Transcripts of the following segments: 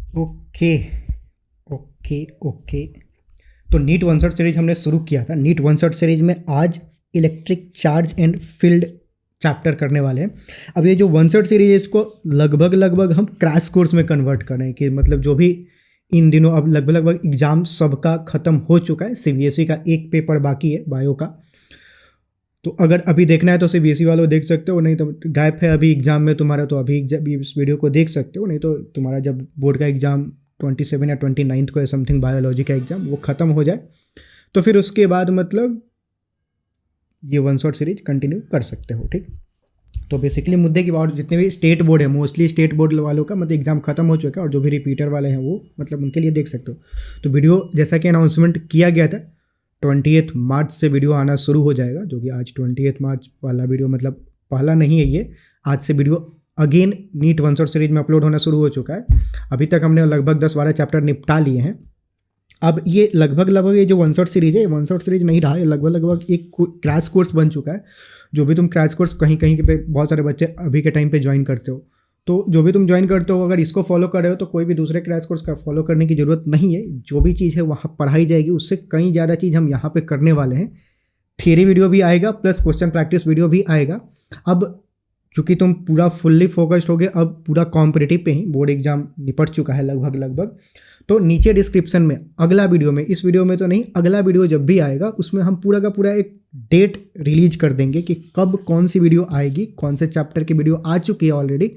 Okay okay okay. तो NEET one shot series हमने शुरू किया था। नीट वन शॉट सीरीज में आज electric charge and field chapter करने वाले हैं। अब ये जो वन शॉट सीरीज है इसको लगभग लगभग हम क्रैश कोर्स में कन्वर्ट कर रहे हैं कि मतलब जो भी इन दिनों अब लगभग लगभग एग्जाम सबका ख़त्म हो चुका है। सीबीएसई का एक पेपर बाकी है बायो का। तो अगर अभी देखना है तो सीबीएसई वालों देख सकते हो, नहीं तो गैप है अभी एग्जाम में तुम्हारा, तो अभी इस वीडियो को देख सकते हो। नहीं तो तुम्हारा जब बोर्ड का एग्जाम 27 या 29 को है समथिंग, बायोलॉजी का एग्जाम वो ख़त्म हो जाए तो फिर उसके बाद मतलब ये वन शॉट सीरीज कंटिन्यू कर सकते हो। ठीक, तो बेसिकली मुद्दे की बात, जितने भी स्टेट बोर्ड है मोस्टली स्टेट बोर्ड वालों का मतलब एग्जाम खत्म हो चुका है, और जो भी रिपीटर वाले हैं वो मतलब उनके लिए देख सकते हो। तो वीडियो जैसा कि अनाउंसमेंट किया गया था 28 मार्च से वीडियो आना शुरू हो जाएगा, जो कि आज 28 मार्च वाला वीडियो मतलब पहला नहीं है ये। आज से video again NEET one shot series में अपलोड होना शुरू हो चुका है। अभी तक हमने लगभग 10-12 चैप्टर निपटा लिए हैं। अब ये लगभग लगभग ये जो वन शॉट सीरीज है, ये वन शॉट सीरीज नहीं रहा, ये लगभग लगभग एक क्रैश कोर्स बन चुका है। जो भी तुम क्रैश कोर्स कहीं कहीं पे बहुत सारे बच्चे अभी के टाइम पे ज्वाइन करते हो, तो जो भी तुम ज्वाइन करते हो अगर इसको फॉलो कर रहे हो तो कोई भी दूसरे क्रैश कोर्स का फॉलो करने की ज़रूरत नहीं है। जो भी चीज़ है वहाँ पढ़ाई जाएगी, उससे कहीं ज़्यादा चीज़ हम यहाँ पे करने वाले हैं। थियरी वीडियो भी आएगा प्लस क्वेश्चन प्रैक्टिस वीडियो भी आएगा। अब चूँकि तुम पूरा फुल्ली फोकस्ड हो गए, अब पूरा कॉम्पिटिटिव पे ही बोर्ड एग्जाम निपट चुका है लगभग लगभग। तो नीचे डिस्क्रिप्शन में अगला वीडियो में, इस वीडियो में तो नहीं, अगला वीडियो जब भी आएगा उसमें हम पूरा का पूरा एक डेट रिलीज कर देंगे कि कब कौन सी वीडियो आएगी, कौन से चैप्टर की वीडियो आ चुकी है ऑलरेडी,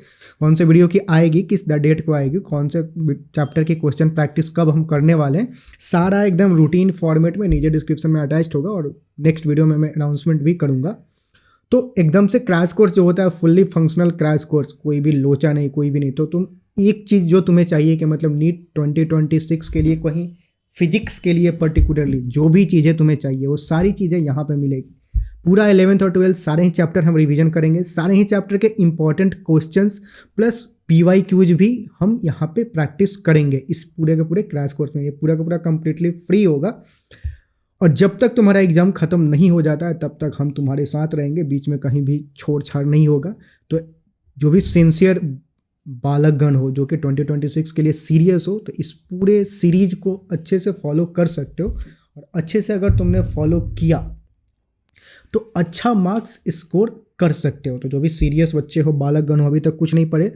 कौन से वीडियो की आएगी, किस डेट को आएगी, कौन से चैप्टर की क्वेश्चन प्रैक्टिस कब हम करने वाले हैं। सारा एकदम रूटीन फॉर्मेट में नीचे डिस्क्रिप्शन में अटैच्ड होगा, और नेक्स्ट वीडियो में मैं अनाउंसमेंट भी करूँगा। तो एकदम से क्रैश कोर्स जो होता है फुल्ली फंक्शनल क्रैश कोर्स, कोई भी लोचा नहीं, कोई भी नहीं। तो तुम एक चीज़ जो तुम्हें चाहिए कि मतलब नीट 2026 के लिए कहीं फिजिक्स के लिए पर्टिकुलरली जो भी चीज़ें तुम्हें चाहिए वो सारी चीज़ें यहाँ पे मिलेगी। पूरा 11th और 12th सारे ही चैप्टर हम रिवीजन करेंगे, सारे ही चैप्टर के इंपॉर्टेंट क्वेश्चंस प्लस PYQs भी हम यहाँ पे प्रैक्टिस करेंगे इस पूरे के पूरे क्रैश कोर्स में। ये पूरा का पूरा कम्प्लीटली फ्री होगा, और जब तक तुम्हारा एग्ज़ाम ख़त्म नहीं हो जाता है तब तक हम तुम्हारे साथ रहेंगे, बीच में कहीं भी छोड़ छाड़ नहीं होगा। तो जो भी सिंसियर बालकगण हो, जो कि 2026 के लिए सीरियस हो, तो इस पूरे सीरीज को अच्छे से फॉलो कर सकते हो। और अच्छे से अगर तुमने फॉलो किया तो अच्छा मार्क्स स्कोर कर सकते हो। तो जो भी सीरियस बच्चे हो, बालकगण हो, अभी तक कुछ नहीं पढ़े,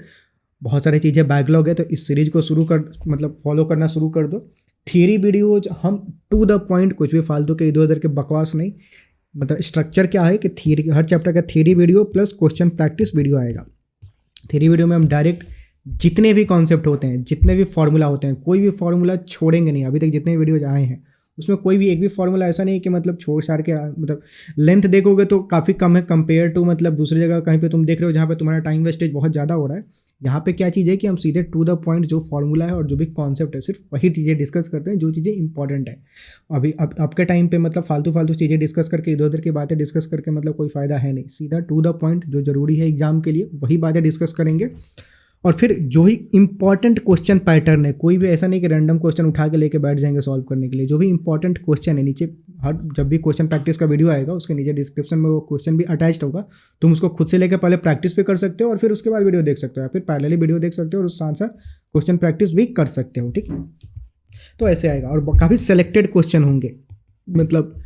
बहुत सारी चीज़ें बैकलॉग है, तो इस सीरीज को शुरू कर मतलब फॉलो करना शुरू कर दो। थियरी वीडियोज हम टू द पॉइंट, कुछ भी फालतू के इधर उधर के बकवास नहीं। मतलब स्ट्रक्चर क्या है कि थियरी, हर चैप्टर का theory video plus question practice video आएगा। थियरी वीडियो में हम डायरेक्ट जितने भी कॉन्सेप्ट होते हैं, जितने भी फार्मूला होते हैं, कोई भी फार्मूला छोड़ेंगे नहीं। अभी तक जितने वीडियोज आए हैं उसमें कोई भी एक भी फार्मूला ऐसा नहीं कि मतलब छोड़ छाड़ के, मतलब लेंथ देखोगे तो काफ़ी कम है कंपेयर टू मतलब दूसरी जगह कहीं पे तुम देख रहे हो जहाँ पे तुम्हारा टाइम वेस्टेज बहुत ज़्यादा हो रहा है। यहाँ पे क्या चीज़ है कि हम सीधे टू द पॉइंट जो फार्मूला है और जो भी कॉन्सेप्ट है सिर्फ वही चीज़ें डिस्कस करते हैं जो चीज़ें इंपॉर्टेंट है। अभी अब के टाइम पे मतलब फालतू फालतू चीज़ें डिस्कस करके, इधर उधर की बातें डिस्कस करके मतलब कोई फ़ायदा है नहीं। सीधा टू द पॉइंट जो ज़रूरी है एग्जाम के लिए वही बातें डिस्कस करेंगे। और फिर जो ही इंपॉर्टेंट क्वेश्चन पैटर्न है, कोई भी ऐसा नहीं कि रैंडम क्वेश्चन उठा के लेके बैठ जाएंगे सॉल्व करने के लिए। जो भी इंपॉर्टेंट क्वेश्चन है नीचे, हर जब भी क्वेश्चन प्रैक्टिस का वीडियो आएगा उसके नीचे डिस्क्रिप्शन में वो क्वेश्चन भी अटैच्ड होगा। तुम उसको खुद से लेकर पहले प्रैक्टिस भी कर सकते हो और फिर उसके बाद वीडियो देख सकते हो, या फिर पैरेलली वीडियो देख सकते हो और उस साथ साथ क्वेश्चन प्रैक्टिस भी कर सकते हो। ठीक, तो ऐसे आएगा और काफ़ी सेलेक्टेड क्वेश्चन होंगे, मतलब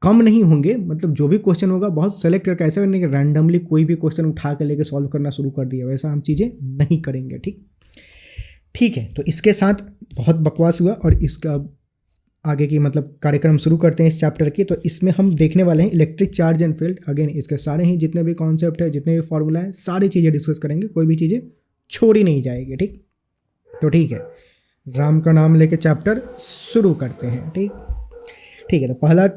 कम नहीं होंगे। मतलब जो भी क्वेश्चन होगा बहुत सेलेक्ट करके, ऐसा नहीं कि रैंडमली कोई भी क्वेश्चन उठा के लेके सॉल्व करना शुरू कर दिया, वैसा हम चीज़ें नहीं करेंगे। ठीक है। तो इसके साथ बहुत बकवास हुआ और इसका आगे की मतलब कार्यक्रम शुरू करते हैं इस चैप्टर की। तो इसमें हम देखने वाले हैं electric charge and field. Again इसके सारे ही जितने भी कॉन्सेप्ट है, जितने भी फॉर्मूला है, सारी चीज़ें डिस्कस करेंगे, कोई भी चीज़ें छोड़ी नहीं जाएगी। ठीक, तो ठीक है, राम का नाम लेके चैप्टर शुरू करते हैं। ठीक है। तो पहला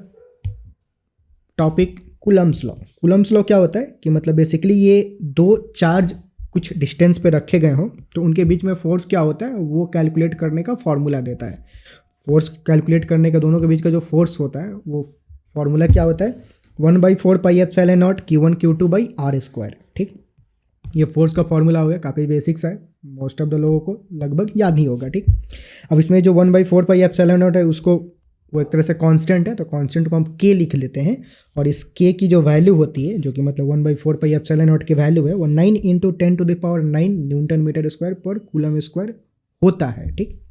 topic Coulomb's law. Coulomb's law क्या होता है कि मतलब बेसिकली ये दो चार्ज कुछ डिस्टेंस पे रखे गए हों तो उनके बीच में फोर्स क्या होता है वो कैलकुलेट करने का फॉर्मूला देता है। फोर्स कैलकुलेट करने का, दोनों के बीच का जो फोर्स होता है वो फॉर्मूला क्या होता है, 1/4 pi epsilon not Q1 Q2 R square. ठीक, ये फोर्स का फॉर्मूला हो गया, काफ़ी बेसिक्स है, मोस्ट ऑफ द लोगों को लगभग याद ही होगा। ठीक, अब इसमें जो 1/4 पाई एप्सिलॉन नॉट है उसको वो एक तरह से कांस्टेंट है, तो कांस्टेंट को हम के लिख लेते हैं, और इस के की जो वैल्यू होती है, जो कि मतलब 1/4 पाई एप्सिलॉन नॉट की वैल्यू है, वो 9 × 10⁹ न्यूटन मीटर स्क्वायर पर कूलम स्क्वायर होता है। ठीक,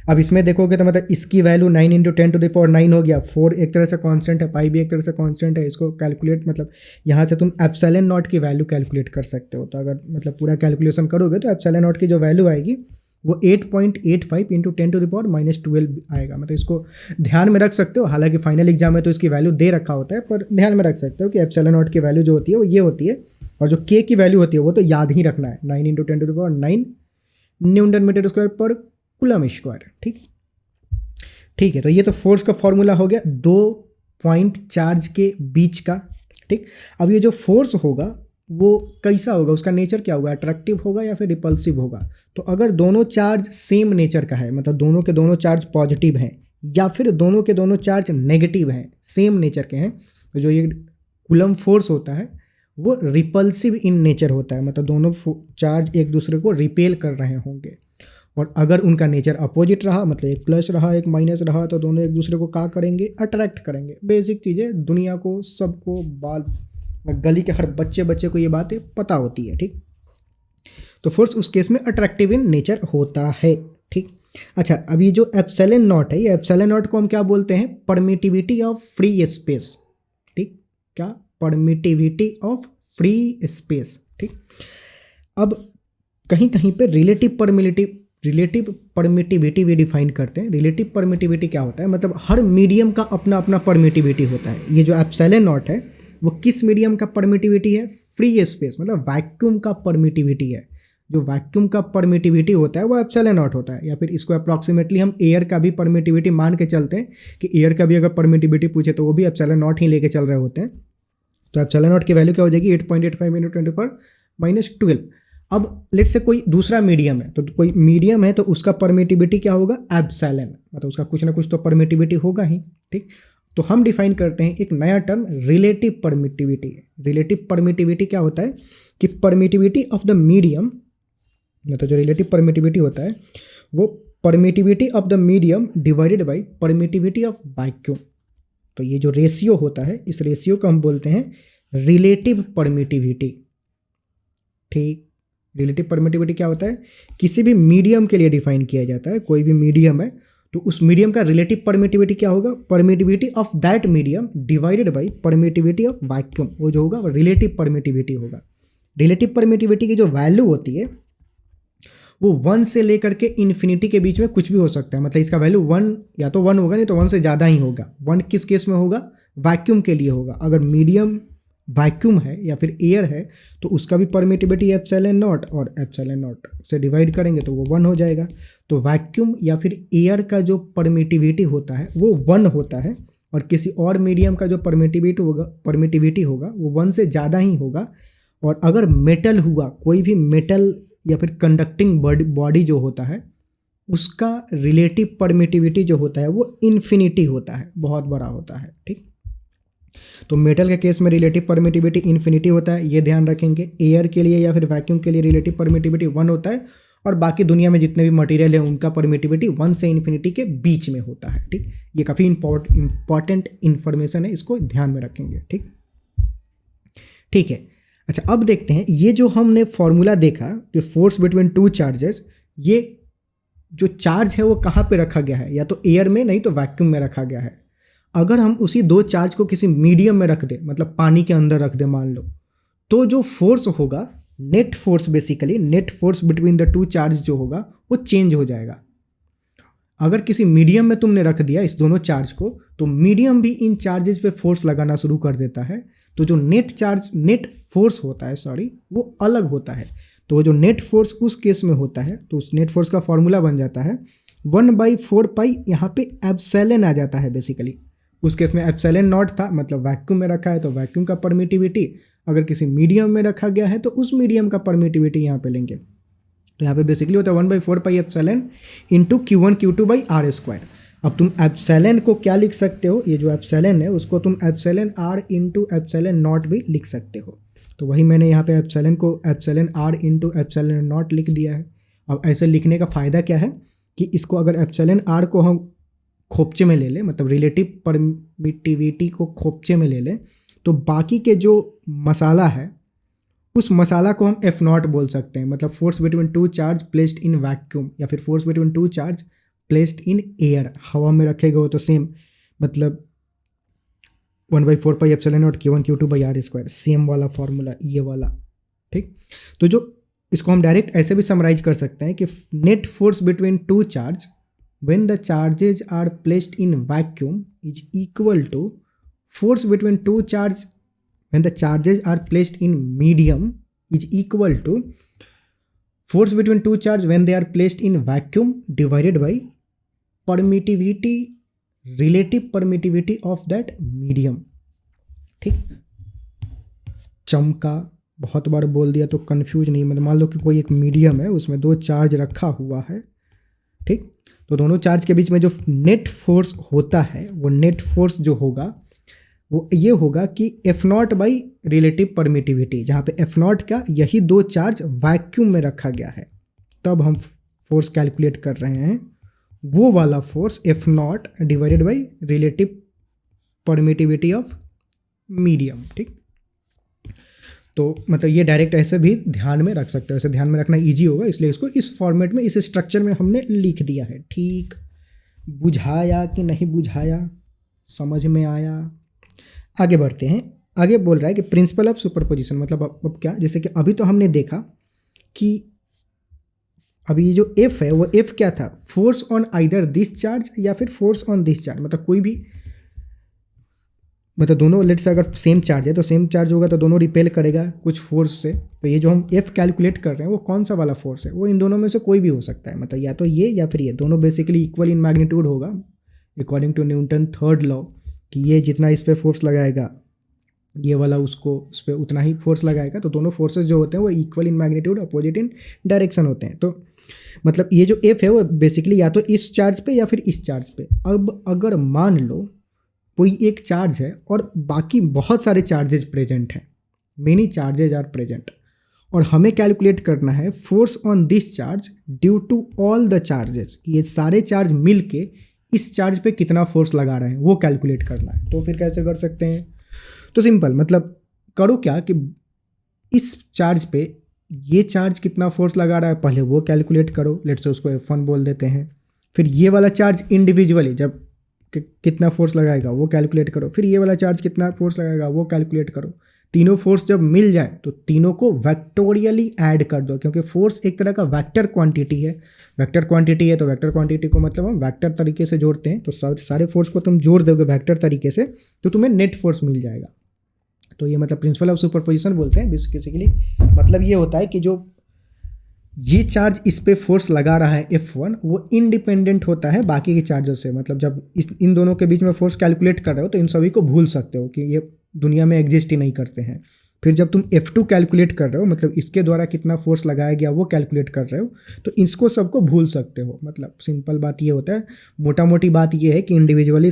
अब इसमें देखोगे तो मतलब इसकी वैल्यू 9 × 10⁹ हो गया, 4 एक तरह से कांस्टेंट है, पाई भी एक तरह से कांस्टेंट है, इसको कैलकुलेट मतलब यहाँ से तुम एप्सिलॉन नॉट की वैल्यू कैलकुलेट कर सकते हो। तो अगर मतलब पूरा कैलकुलेशन करोगे तो एप्सिलॉन नॉट की जो वैल्यू आएगी वो 8.85 × 10⁻12 आएगा। मतलब इसको ध्यान में रख सकते हो, हालांकि फाइनल एग्जाम में तो इसकी वैल्यू दे रखा होता है, पर ध्यान में रख सकते हो कि एप्सिलॉन नॉट की वैल्यू जो होती है वो ये होती है, और जो के की वैल्यू होती है वो तो याद ही रखना है, 9 × 10⁹ न्यूटन मीटर स्क्वायर पर कूलम स्क्वायर। ठीक है, तो ये तो फोर्स का फॉर्मूला हो गया 2 पॉइंट चार्ज के बीच का। ठीक, अब ये जो फोर्स होगा वो कैसा होगा, उसका नेचर क्या होगा, अट्रैक्टिव होगा या फिर रिपल्सिव होगा। तो अगर दोनों चार्ज सेम नेचर का है, मतलब दोनों के दोनों चार्ज पॉजिटिव हैं, या फिर दोनों के दोनों चार्ज नेगेटिव हैं, सेम नेचर के हैं, तो जो ये कूलम फोर्स होता है वो रिपल्सिव इन नेचर होता है, मतलब दोनों चार्ज एक दूसरे को रिपेल कर रहे होंगे। और अगर उनका नेचर अपोजिट रहा, मतलब एक प्लस रहा एक माइनस रहा, तो दोनों एक दूसरे को क्या करेंगे, अट्रैक्ट करेंगे। बेसिक चीज़ें दुनिया को, सबको, बाल गली के हर बच्चे को ये बातें पता होती है। ठीक, तो फोर्स उस केस में अट्रैक्टिव इन नेचर होता है। ठीक, अच्छा, अब ये जो एप्सिलॉन नॉट है, ये एप्सिलॉन नॉट को हम क्या बोलते हैं, परमिटिविटी ऑफ फ्री स्पेस। ठीक, क्या, परमिटिविटी ऑफ फ्री स्पेस। ठीक, अब कहीं कहीं पे रिलेटिव परमिटिविटी भी डिफाइन करते हैं। रिलेटिव परमिटिविटी क्या होता है, मतलब हर मीडियम का अपना अपना परमिटिविटी होता है। ये जो एप्सिलॉन नॉट है वो किस मीडियम का परमिटिविटी है, फ्री स्पेस, मतलब वैक्यूम का परमिटिविटी है। जो वैक्यूम का परमिटिविटी होता है वो एप्सिलॉन नॉट होता है, या फिर इसको अप्रॉक्सीमेटली हम एयर का भी परमिटिविटी मान के चलते हैं कि एयर का भी अगर परमिटिविटी पूछे तो वो भी एप्सिलॉन नॉट ही लेके चल रहे होते हैं। तो एप्सिलॉन नॉट की वैल्यू क्या हो जाएगी, 8.85 × 10⁻12। अब लेट्स से कोई दूसरा मीडियम है, तो कोई मीडियम है तो उसका परमिटिविटी क्या होगा, एप्सिलॉन, मतलब उसका कुछ ना कुछ तो परमिटिविटी होगा ही। ठीक, तो हम डिफाइन करते हैं एक नया term, relative permittivity. Relative permittivity क्या होता है कि परमिटिविटी ऑफ द मीडियम, मतलब जो रिलेटिव परमिटिविटी होता है वो permittivity of the medium divided by permittivity of vacuum. तो ये जो रेशियो होता है, इस रेशियो को हम बोलते हैं रिलेटिव परमिटिविटी। ठीक, रिलेटिव परमिटिविटी क्या होता है, किसी भी मीडियम के लिए डिफाइन किया जाता है। कोई भी मीडियम है तो उस मीडियम का रिलेटिव परमिटिविटी क्या होगा, permittivity of that medium divided by permittivity of vacuum. वो जो होगा वो रिलेटिव परमिटिविटी होगा। रिलेटिव परमिटिविटी की जो वैल्यू होती है वो 1 से लेकर के इन्फिनिटी के बीच में कुछ भी हो सकता है। मतलब इसका वैल्यू 1 या तो 1 होगा, नहीं तो 1 से ज़्यादा ही होगा। 1 किस केस में होगा, वैक्यूम के लिए होगा। अगर मीडियम वैक्यूम है या फिर एयर है तो उसका भी परमिटिविटी एप्सिलॉन नॉट, और एप्सिलॉन नॉट से डिवाइड करेंगे तो वो 1 हो जाएगा। तो वैक्यूम या फिर एयर का जो परमिटिविटी होता है वो 1 होता है, और किसी और मीडियम का जो परमिटिविटी होगा वो 1 से ज़्यादा ही होगा। और अगर मेटल हुआ, कोई भी मेटल या फिर कंडक्टिंग बॉडी जो होता है उसका रिलेटिव परमिटिविटी जो होता है वो इन्फिनिटी होता है, बहुत बड़ा होता है। ठीक, तो मेटल के केस में रिलेटिव परमिटिविटी इन्फिनिटी होता है, ये ध्यान रखेंगे। एयर के लिए या फिर वैक्यूम के लिए रिलेटिव परमिटिविटी 1 होता है, और बाकी दुनिया में जितने भी मटेरियल है उनका परमिटिविटी 1 से इन्फिनिटी के बीच में होता है। ठीक, ये काफ़ी इंपॉर्टेंट इन्फॉर्मेशन है, इसको ध्यान में रखेंगे। ठीक है, अच्छा, अब देखते हैं ये जो हमने फॉर्मूला देखा कि फोर्स बिटवीन टू चार्जेस, ये जो चार्ज है वो कहाँ पे रखा गया है, या तो एयर में, नहीं तो वैक्यूम में रखा गया है। अगर हम उसी दो चार्ज को किसी मीडियम में रख दें, मतलब पानी के अंदर रख दें मान लो, तो जो फोर्स होगा, net force, basically net force between the two charge जो होगा वो चेंज हो जाएगा। अगर किसी मीडियम में तुमने रख दिया इस दोनों चार्ज को, तो मीडियम भी इन चार्जेस पे फोर्स लगाना शुरू कर देता है। तो जो नेट फोर्स होता है वो अलग होता है। तो जो नेट फोर्स उस केस में होता है, तो उस नेट फोर्स का फॉर्मूला बन जाता है 1/4 पाई, यहाँ पे एप्सिलॉन आ जाता है बेसिकली। उस केस में एप्सिलॉन नॉट था, मतलब वैक्यूम में रखा है तो वैक्यूम का परमिटिविटी, अगर किसी मीडियम में रखा गया है तो उस मीडियम का परमिटिविटी यहाँ पे लेंगे। तो यहाँ पे बेसिकली होता है 1/4 pi epsilon into Q1 Q2 by R²। अब तुम एप्सिलॉन को क्या लिख सकते हो, ये जो एप्सिलॉन है उसको तुम epsilon R into epsilon naught भी लिख सकते हो। तो वही मैंने यहाँ पे एप्सिलॉन को epsilon R into epsilon not लिख दिया है। अब ऐसे लिखने का फ़ायदा क्या है कि इसको अगर एप्सिलॉन R को हम खोपचे में ले ले, मतलब रिलेटिव परमिटिविटी को खोपचे में ले ले, तो बाकी के जो मसाला है उस मसाला को हम एफ नॉट बोल सकते हैं, मतलब force between two charge placed in vacuum, या फिर force between two charge placed in air, हवा में रखे गए हो तो सेम, मतलब 1/4πε0 Q1 Q2/r², सेम वाला फॉर्मूला ये वाला, ठीक। तो जो इसको हम डायरेक्ट ऐसे भी समराइज कर सकते हैं कि net force between two charge when the charges are placed in vacuum is equal to force between two charge when the charges are placed in medium is equal to force between two charge when they are placed in vacuum divided by permittivity, relative permittivity of that medium, ठीक। चमका बहुत बार बोल दिया तो confuse नहीं, मतलब मान लो कि कोई एक मीडियम है, उसमें दो चार्ज रखा हुआ है, ठीक। तो दोनों चार्ज के बीच में जो नेट फोर्स होता है, वो नेट फोर्स जो होगा वो ये होगा कि F naught by relative permittivity, जहाँ पे एफ नॉट का यही दो चार्ज वैक्यूम में रखा गया है, तब हम फोर्स कैलकुलेट कर रहे हैं, वो वाला force F not divided by relative permittivity of medium, ठीक। तो मतलब ये डायरेक्ट ऐसे भी ध्यान में रख सकते हो, ऐसे ध्यान में रखना इजी होगा, इसलिए इसको इस फॉर्मेट में, इस स्ट्रक्चर में हमने लिख दिया है, ठीक। बुझाया कि नहीं बुझाया, समझ में आया? आगे बढ़ते हैं। आगे बोल रहा है कि प्रिंसिपल ऑफ सुपरपोजिशन, मतलब अब क्या, जैसे कि अभी तो हमने देखा कि अभी ये जो एफ है वो एफ क्या था, force on either this charge या फिर फोर्स ऑन दिस चार्ज, मतलब कोई भी, मतलब दोनों लेट से अगर सेम चार्ज है तो सेम चार्ज होगा तो दोनों रिपेल करेगा कुछ फोर्स से। तो ये जो हम एफ कैलकुलेट कर रहे हैं वो कौन सा वाला फोर्स है, वो इन दोनों में से कोई भी हो सकता है, मतलब या तो ये या फिर ये, दोनों बेसिकली इक्वल इन मैग्नीट्यूड होगा according to Newton third law, कि ये जितना इस पर फोर्स लगाएगा ये वाला उसको उस पर उतना ही फोर्स लगाएगा, तो दोनों फोर्सेस जो होते हैं वो equal in magnitude, opposite in direction होते हैं। तो मतलब ये जो एफ है वो बेसिकली या तो इस चार्ज पे या फिर इस चार्ज पे। अब अगर मान लो कोई एक चार्ज है और बाकी बहुत सारे चार्जेज प्रेजेंट हैं, मेनी चार्जेज आर प्रेजेंट, और हमें कैलकुलेट करना है force on this charge due to all the charges, कि ये सारे चार्ज मिल के इस चार्ज पे कितना फोर्स लगा रहे हैं वो कैलकुलेट करना है। तो फिर कैसे कर सकते हैं? तो सिंपल, मतलब करो क्या कि इस चार्ज पे ये चार्ज कितना फोर्स लगा रहा है पहले वो कैलकुलेट करो, लेट्स से उसको F1 बोल देते हैं। फिर ये वाला चार्ज इंडिविजुअली जब कितना फोर्स लगाएगा वो कैलकुलेट करो, फिर ये वाला चार्ज कितना फोर्स लगाएगा वो कैलकुलेट करो। तीनों फोर्स जब मिल जाए तो तीनों को वेक्टोरियली ऐड कर दो, क्योंकि फोर्स एक तरह का वेक्टर क्वांटिटी है। वेक्टर क्वांटिटी है तो वेक्टर क्वांटिटी को मतलब हम वेक्टर तरीके से जोड़ते हैं, तो सारे फोर्स को तुम जोड़ दोगे वेक्टर तरीके से तो तुम्हें नेट फोर्स मिल जाएगा। तो ये मतलब प्रिंसिपल ऑफ सुपरपोजिशन बोलते हैं बेसिकली। मतलब ये होता है कि जो ये चार्ज इस पे फोर्स लगा रहा है F1, वो इंडिपेंडेंट होता है बाकी के चार्जर से। मतलब जब इन दोनों के बीच में फोर्स कैलकुलेट कर रहे हो तो इन सभी को भूल सकते हो कि ये दुनिया में एग्जिस्ट ही नहीं करते हैं। फिर जब तुम F2 कैलकुलेट कर रहे हो, मतलब इसके द्वारा कितना फोर्स लगाया गया वो कैलकुलेट कर रहे हो, तो इसको सबको भूल सकते हो। मतलब सिंपल बात ये होता है, मोटा मोटी बात ये है कि इंडिविजुअली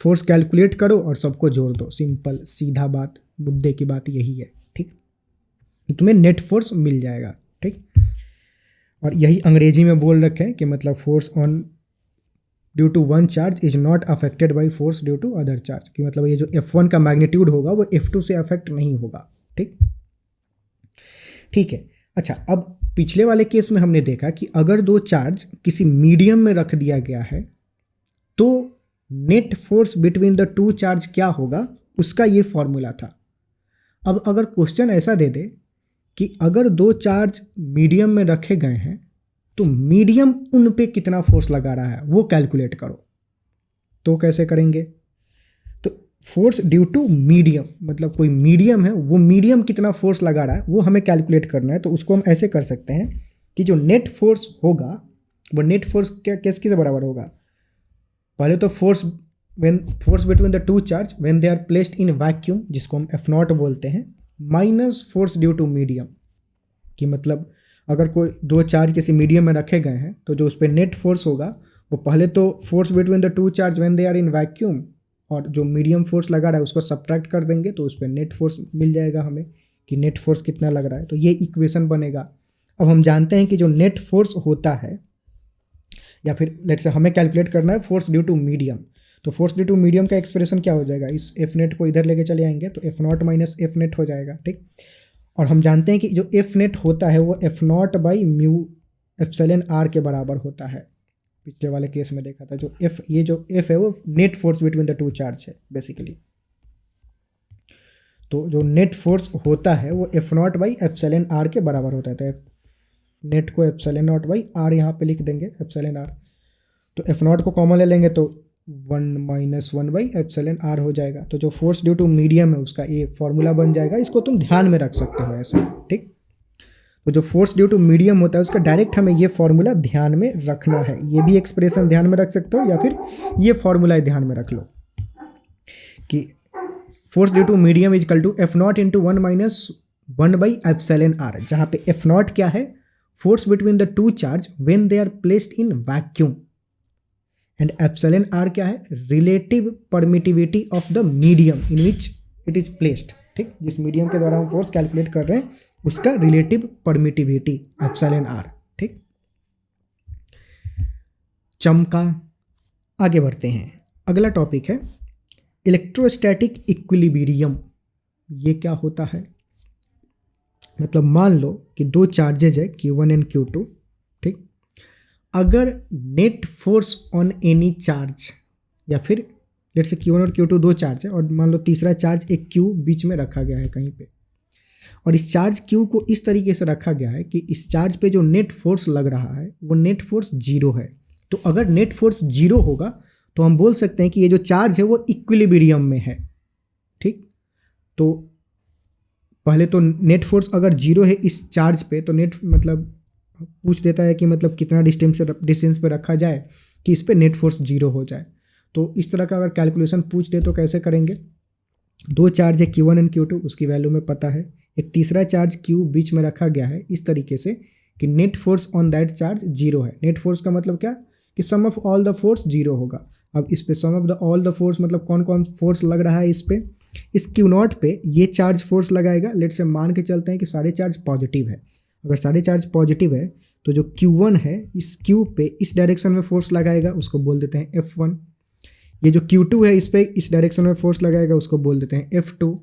फोर्स कैलकुलेट करो और सबको जोड़ दो। सिंपल सीधा बात, मुद्दे की बात यही है, ठीक। तुम्हें नेट फोर्स मिल जाएगा, ठीक। और यही अंग्रेजी में बोल रखे हैं कि मतलब force on due to one charge is not affected by force due to other charge, कि मतलब ये जो F1 का मैग्नीट्यूड होगा वो F2 से अफेक्ट नहीं होगा, ठीक। ठीक है, अच्छा, अब पिछले वाले केस में हमने देखा कि अगर दो चार्ज किसी मीडियम में रख दिया गया है तो net force between the two charge क्या होगा, उसका ये फॉर्मूला था। अब अगर क्वेश्चन ऐसा दे दे कि अगर दो चार्ज मीडियम में रखे गए हैं तो मीडियम उन पे कितना फोर्स लगा रहा है वो कैलकुलेट करो, तो कैसे करेंगे? तो फोर्स ड्यू टू मीडियम, मतलब कोई मीडियम है, वो मीडियम कितना फोर्स लगा रहा है वो हमें कैलकुलेट करना है। तो उसको हम ऐसे कर सकते हैं कि जो नेट फोर्स होगा वो नेट फोर्स किसके बराबर होगा? पहले तो force between the two charge when they are placed in vacuum, जिसको हम F0 बोलते हैं, minus force due to medium, कि मतलब अगर कोई दो चार्ज किसी मीडियम में रखे गए हैं तो जो उस पर नेट फोर्स होगा वो पहले तो force between the two charge when they are in vacuum, और जो मीडियम फोर्स लगा रहा है उसको सब्ट्रैक्ट कर देंगे तो उस पर नेट फोर्स मिल जाएगा हमें कि नेट फोर्स कितना लग रहा है। तो ये इक्वेशन बनेगा। अब हम जानते हैं कि जो नेट फोर्स होता है या फिर लेट्स से हमें कैलकुलेट करना है फोर्स ड्यू टू मीडियम, तो फोर्स ड्यू टू मीडियम का एक्सप्रेशन क्या हो जाएगा, इस एफ नेट को इधर लेके चले आएंगे तो F not minus F net हो जाएगा, ठीक। और हम जानते हैं कि जो एफ नेट होता है वो F naught by mu epsilon R के बराबर होता है। पिछले वाले केस में देखा था, जो एफ, ये जो एफ है वो net force between the two charge है बेसिकली। तो जो नेट फोर्स होता है वो F naught by epsilon R के बराबर होता है। तो नेट को एप्सिलॉन नॉट बाई आर यहाँ पे लिख देंगे, एप्सिलॉन आर। तो एफ नॉट को कॉमन ले लेंगे तो 1 माइनस 1 बाई एप्सिलॉन आर हो जाएगा। तो जो फोर्स ड्यू टू मीडियम है उसका ये फॉर्मूला बन जाएगा, इसको तुम ध्यान में रख सकते हो ऐसे, ठीक। तो जो फोर्स ड्यू टू मीडियम होता है उसका डायरेक्ट हमें ये फॉर्मूला ध्यान में रखना है। ये भी एक्सप्रेशन ध्यान में रख सकते हो या फिर ये फॉर्मूला ध्यान में रख लो कि force due to medium is equal to F naught into 1 minus 1 by epsilon R, जहाँ पे एफ नॉट क्या है, force between the two charge when they are placed in vacuum, and epsilon R क्या है, relative permittivity of the medium in which it is placed, ठीक। जिस medium के द्वारा हम फोर्स कैलकुलेट कर रहे हैं उसका रिलेटिव परमिटिविटी एप्सिलॉन आर, ठीक। चमका। आगे बढ़ते हैं, अगला टॉपिक है इलेक्ट्रोस्टैटिक इक्विलिब्रियम। ये क्या होता है, मतलब मान लो कि दो चार्जेज है Q1 एंड Q2, ठीक। अगर net force on any charge, या फिर लेट्स से Q1 और Q2 दो चार्ज है और मान लो तीसरा चार्ज एक Q बीच में रखा गया है कहीं पे, और इस चार्ज Q को इस तरीके से रखा गया है कि इस चार्ज पे जो नेट फोर्स लग रहा है वो नेट फोर्स 0 है। तो अगर नेट फोर्स 0 होगा तो हम बोल सकते हैं कि ये जो चार्ज है वो इक्विलिब्रियम में है, ठीक। तो पहले तो नेट फोर्स अगर 0 है इस चार्ज पे तो नेट मतलब पूछ देता है कि मतलब कितना डिस्टेंस पे रखा जाए कि इस पे नेट फोर्स 0 हो जाए। तो इस तरह का अगर कैलकुलेशन पूछ दे तो कैसे करेंगे, दो चार्ज है Q1 एंड Q2, उसकी वैल्यू में पता है, एक तीसरा चार्ज Q बीच में रखा गया है इस तरीके से कि net force on that charge 0 है। नेट फोर्स का मतलब क्या कि sum of all the force 0 होगा। अब इस पे sum of the all the force मतलब कौन कौन फोर्स लग रहा है इस पे, इस Q0 पे ये चार्ज फोर्स लगाएगा। लेट से मान के चलते हैं कि सारे चार्ज पॉजिटिव है, अगर सारे चार्ज पॉजिटिव है तो जो Q1 है इस Q पे इस डायरेक्शन में फोर्स लगाएगा, उसको बोल देते हैं F1। ये जो Q2 है इस पे इस डायरेक्शन में फोर्स लगाएगा, उसको बोल देते हैं F2।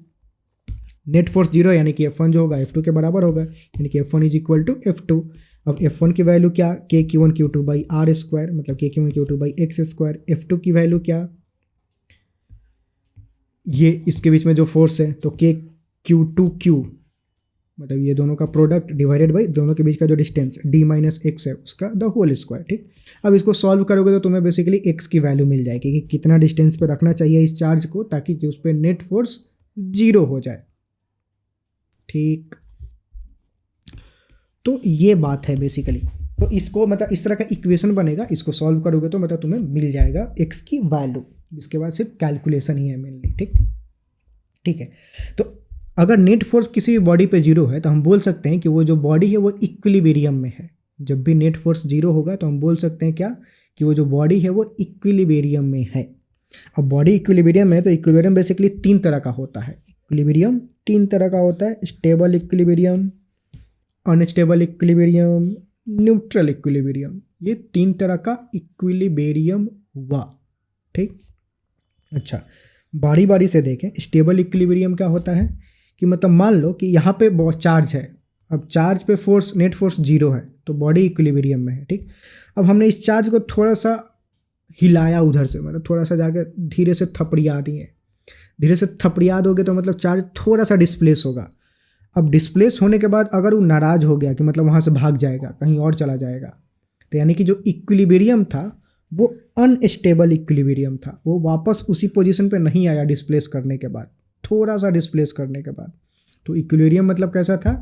नेट फोर्स 0 यानी कि F1 जो होगा F2 के बराबर होगा, यानी कि F1 is equal to F2। अब F1 की वैल्यू क्या, के Q1 Q2 by R square, मतलब के Q1 Q2 by x square. F2 की वैल्यू क्या, ये इसके बीच में जो फोर्स है तो के Q2Q, मतलब ये दोनों का प्रोडक्ट डिवाइडेड बाई दोनों के बीच का जो डिस्टेंस d माइनस एक्स है उसका द होल स्क्वायर, ठीक। अब इसको सॉल्व करोगे तो तुम्हें बेसिकली x की वैल्यू मिल जाएगी कि कितना डिस्टेंस पे रखना चाहिए इस चार्ज को ताकि उस पर नेट फोर्स 0 हो जाए, ठीक। तो ये बात है बेसिकली। तो इसको मतलब इस तरह का इक्वेशन बनेगा, इसको सॉल्व करोगे तो मतलब तुम्हें मिल जाएगा x की वैल्यू। इसके बाद सिर्फ कैलकुलेशन ही है मेनली, ठीक, ठीक है। तो अगर नेट फोर्स किसी भी बॉडी पे 0 है तो हम बोल सकते हैं कि वो जो बॉडी है वो इक्विलिब्रियम में है। जब भी नेट फोर्स 0 होगा तो हम बोल सकते हैं क्या कि वो जो बॉडी है वो इक्विलिब्रियम में है। अब बॉडी इक्विलिब्रियम में है तो इक्विलिब्रियम बेसिकली 3 तरह का होता है। इक्विलिब्रियम 3 तरह का होता है, stable equilibrium, unstable equilibrium, neutral equilibrium. ये 3 तरह का इक्विलिब्रियम हुआ, ठीक। अच्छा, बारी बारी से देखें। स्टेबल इक्विलिब्रियम क्या होता है कि मतलब मान लो कि यहाँ पे चार्ज है, अब चार्ज पे फोर्स नेट फोर्स 0 है तो बॉडी इक्विलिब्रियम में है, ठीक। अब हमने इस चार्ज को थोड़ा सा हिलाया उधर से, मतलब थोड़ा सा जाके धीरे से थपड़िया दिए। धीरे से थपड़िया दोगे तो मतलब चार्ज थोड़ा सा डिस्प्लेस होगा। अब डिस्प्लेस होने के बाद अगर वो नाराज़ हो गया कि मतलब वहाँ से भाग जाएगा, कहीं और चला जाएगा, तो यानी कि जो इक्विलिब्रियम था वो अनस्टेबल इक्विलिब्रियम था, वो वापस उसी पोजीशन पे नहीं आया डिस्प्लेस करने के बाद, थोड़ा सा डिस्प्लेस करने के बाद। तो इक्विलिब्रियम मतलब कैसा था,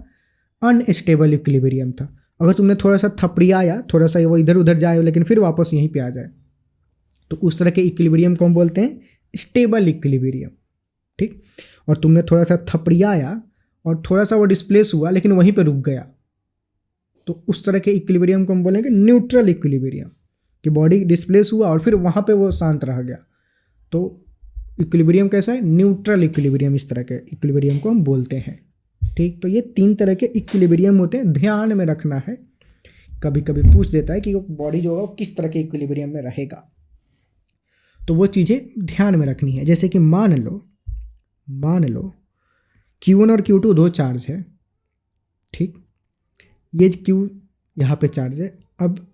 अनस्टेबल इक्विलिब्रियम था। अगर तुमने थोड़ा सा थपड़ियाया, थोड़ा सा वो इधर उधर जाए लेकिन फिर वापस यहीं पे आ जाए, तो उस तरह के इक्विलिब्रियम को हम बोलते हैं स्टेबल इक्विलिब्रियम, ठीक। और तुमने थोड़ा सा थपड़ियाया और थोड़ा सा वो डिस्प्लेस हुआ लेकिन वहीं पे रुक गया, तो उस तरह के इक्विलिब्रियम को हम बोलेंगे न्यूट्रल इक्विलिब्रियम, कि बॉडी डिस्प्लेस हुआ और फिर वहाँ पे वो शांत रह गया। तो इक्विलिब्रियम कैसा है, न्यूट्रल इक्विलिब्रियम, इस तरह के इक्विलिब्रियम को हम बोलते हैं, ठीक। तो ये 3 तरह के इक्विलिब्रियम होते हैं, ध्यान में रखना है कभी कभी पूछ देता है कि वो बॉडी जो होगा वो किस तरह के इक्विलिब्रियम में रहेगा। तो वो चीज़ें ध्यान में रखनी है। जैसे कि मान लो Q1 और Q2 दो चार्ज है, ठीक, ये Q यहाँ पे चार्ज है। अब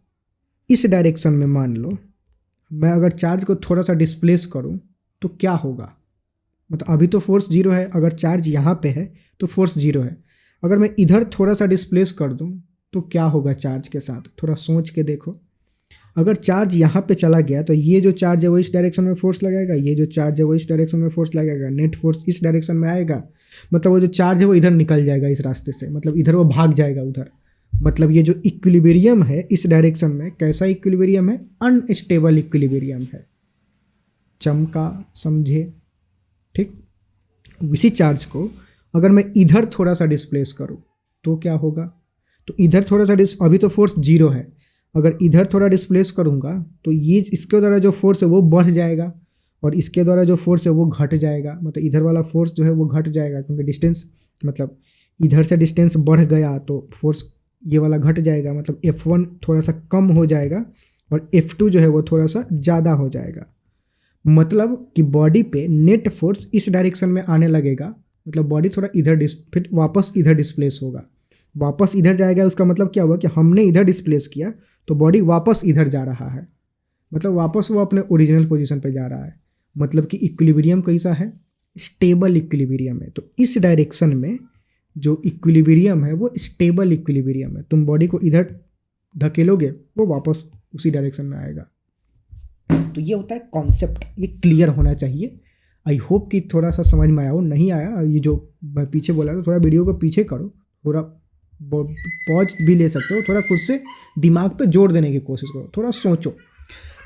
इस डायरेक्शन में मान लो मैं अगर चार्ज को थोड़ा सा डिस्प्लेस करूँ तो क्या होगा, मतलब अभी तो फोर्स 0 है, अगर चार्ज यहाँ पे है तो फोर्स 0 है। अगर मैं इधर थोड़ा सा डिस्प्लेस कर दूँ तो क्या होगा चार्ज के साथ, थोड़ा सोच के देखो। अगर चार्ज यहाँ पे चला गया तो ये जो चार्ज है वो इस डायरेक्शन में फोर्स लगाएगा, ये जो चार्ज है वो इस डायरेक्शन में फोर्स लगाएगा, नेट फोर्स इस डायरेक्शन में आएगा, मतलब वो जो चार्ज है वो इधर निकल जाएगा इस रास्ते से, मतलब इधर वो भाग जाएगा उधर। मतलब ये जो इक्विलिब्रियम है इस डायरेक्शन में कैसा इक्विलिब्रियम है, अनस्टेबल इक्विलिब्रियम है। चमका, समझे, ठीक। इसी चार्ज को अगर मैं इधर थोड़ा सा डिस्प्लेस करूँ तो क्या होगा, तो इधर थोड़ा सा अभी तो फोर्स 0 है, अगर इधर थोड़ा डिस्प्लेस करूँगा तो ये इसके द्वारा जो फोर्स है वो बढ़ जाएगा और इसके द्वारा जो फोर्स है वो घट जाएगा, मतलब इधर वाला फोर्स जो है वो घट जाएगा क्योंकि डिस्टेंस, मतलब इधर से डिस्टेंस बढ़ गया तो फोर्स ये वाला घट जाएगा, मतलब F1 थोड़ा सा कम हो जाएगा और F2 जो है वो थोड़ा सा ज़्यादा हो जाएगा। मतलब कि बॉडी पे नेट फोर्स इस डायरेक्शन में आने लगेगा, मतलब बॉडी थोड़ा इधर फिर वापस इधर डिस्प्लेस होगा, वापस इधर जाएगा। उसका मतलब क्या हुआ कि हमने इधर डिस्प्लेस किया तो बॉडी वापस इधर जा रहा है, मतलब वापस वो अपने ओरिजिनल पोजीशन पे जा रहा है। मतलब कि इक्विलिब्रियम कैसा है, स्टेबल इक्विलिब्रियम है। तो इस डायरेक्शन में जो इक्विलिब्रियम है वो स्टेबल इक्विलिब्रियम है। तुम बॉडी को इधर धकेलोगे वो वापस उसी डायरेक्शन में आएगा। तो ये होता है कॉन्सेप्ट, ये क्लियर होना चाहिए। आई होप कि थोड़ा सा समझ में आया हो, नहीं आया ये जो मैं पीछे बोला था थोड़ा वीडियो को पीछे करो, थोड़ा पॉज भी ले सकते हो, थोड़ा खुद से दिमाग पे जोर देने की कोशिश करो, थोड़ा सोचो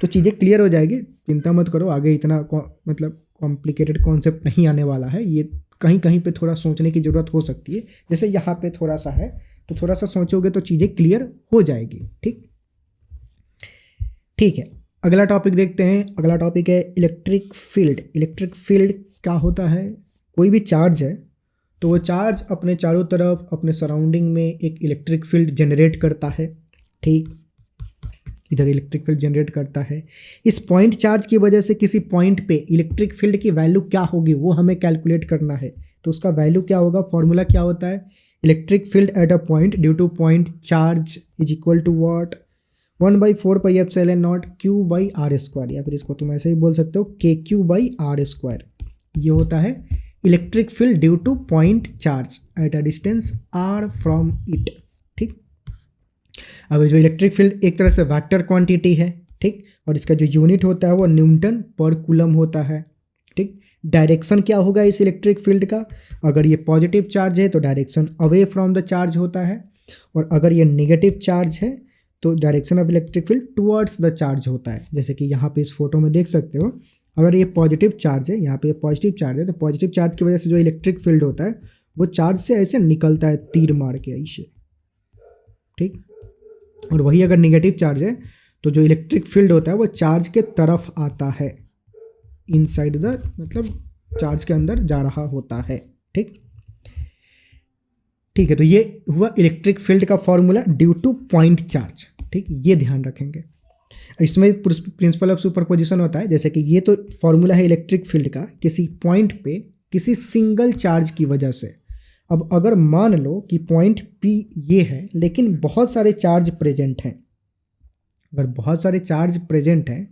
तो चीज़ें क्लियर हो जाएगी। चिंता मत करो, आगे इतना मतलब कॉम्प्लिकेटेड कॉन्सेप्ट नहीं आने वाला है। ये कहीं कहीं पे थोड़ा सोचने की ज़रूरत हो सकती है, जैसे यहाँ पे थोड़ा सा है तो थोड़ा सा सोचोगे तो चीज़ें क्लियर हो जाएगी। ठीक है, अगला टॉपिक देखते हैं। अगला टॉपिक है इलेक्ट्रिक फील्ड। इलेक्ट्रिक फील्ड क्या होता है, कोई भी चार्ज है तो वो चार्ज अपने चारों तरफ अपने सराउंडिंग में एक इलेक्ट्रिक फील्ड जनरेट करता है, ठीक, इधर इलेक्ट्रिक फील्ड जनरेट करता है। इस पॉइंट चार्ज की वजह से किसी पॉइंट पे इलेक्ट्रिक फील्ड की वैल्यू क्या होगी वो हमें कैलकुलेट करना है। तो उसका वैल्यू क्या होगा, फॉर्मूला क्या होता है, electric field at a point due to point charge is equal to what, 1/4πε0 Q/r², या फिर इसको तुम ऐसे ही बोल सकते हो KQ/r²। ये होता है electric field due to point charge at a distance r from it, ठीक। अब जो इलेक्ट्रिक फील्ड एक तरह से वेक्टर क्वांटिटी है, ठीक, और इसका जो यूनिट होता है वो न्यूटन पर कूलम होता है, ठीक। डायरेक्शन क्या होगा इस इलेक्ट्रिक फील्ड का, अगर ये पॉजिटिव चार्ज है तो direction away from the charge होता है, और अगर ये नेगेटिव चार्ज है तो direction of electric field towards the charge होता है। जैसे कि यहाँ पे इस फोटो में देख सकते हो, अगर ये पॉजिटिव चार्ज है, यहाँ पे पॉजिटिव चार्ज है, तो पॉजिटिव चार्ज की वजह से जो इलेक्ट्रिक फील्ड होता है वो चार्ज से ऐसे निकलता है तीर मार के ऐसे, ठीक। और वही अगर निगेटिव चार्ज है तो जो इलेक्ट्रिक फील्ड होता है वो चार्ज के तरफ आता है, इनसाइड द, मतलब चार्ज के अंदर जा रहा होता है, ठीक है। तो ये हुआ इलेक्ट्रिक फील्ड का formula due to point charge, ठीक, ये ध्यान रखेंगे। इसमें प्रिंसिपल ऑफ सुपरपोजिशन होता है, जैसे कि ये तो फॉर्मूला है इलेक्ट्रिक फील्ड का किसी पॉइंट पे किसी सिंगल चार्ज की वजह से। अब अगर मान लो कि पॉइंट P ये है लेकिन बहुत सारे चार्ज प्रेजेंट हैं, अगर बहुत सारे चार्ज प्रेजेंट हैं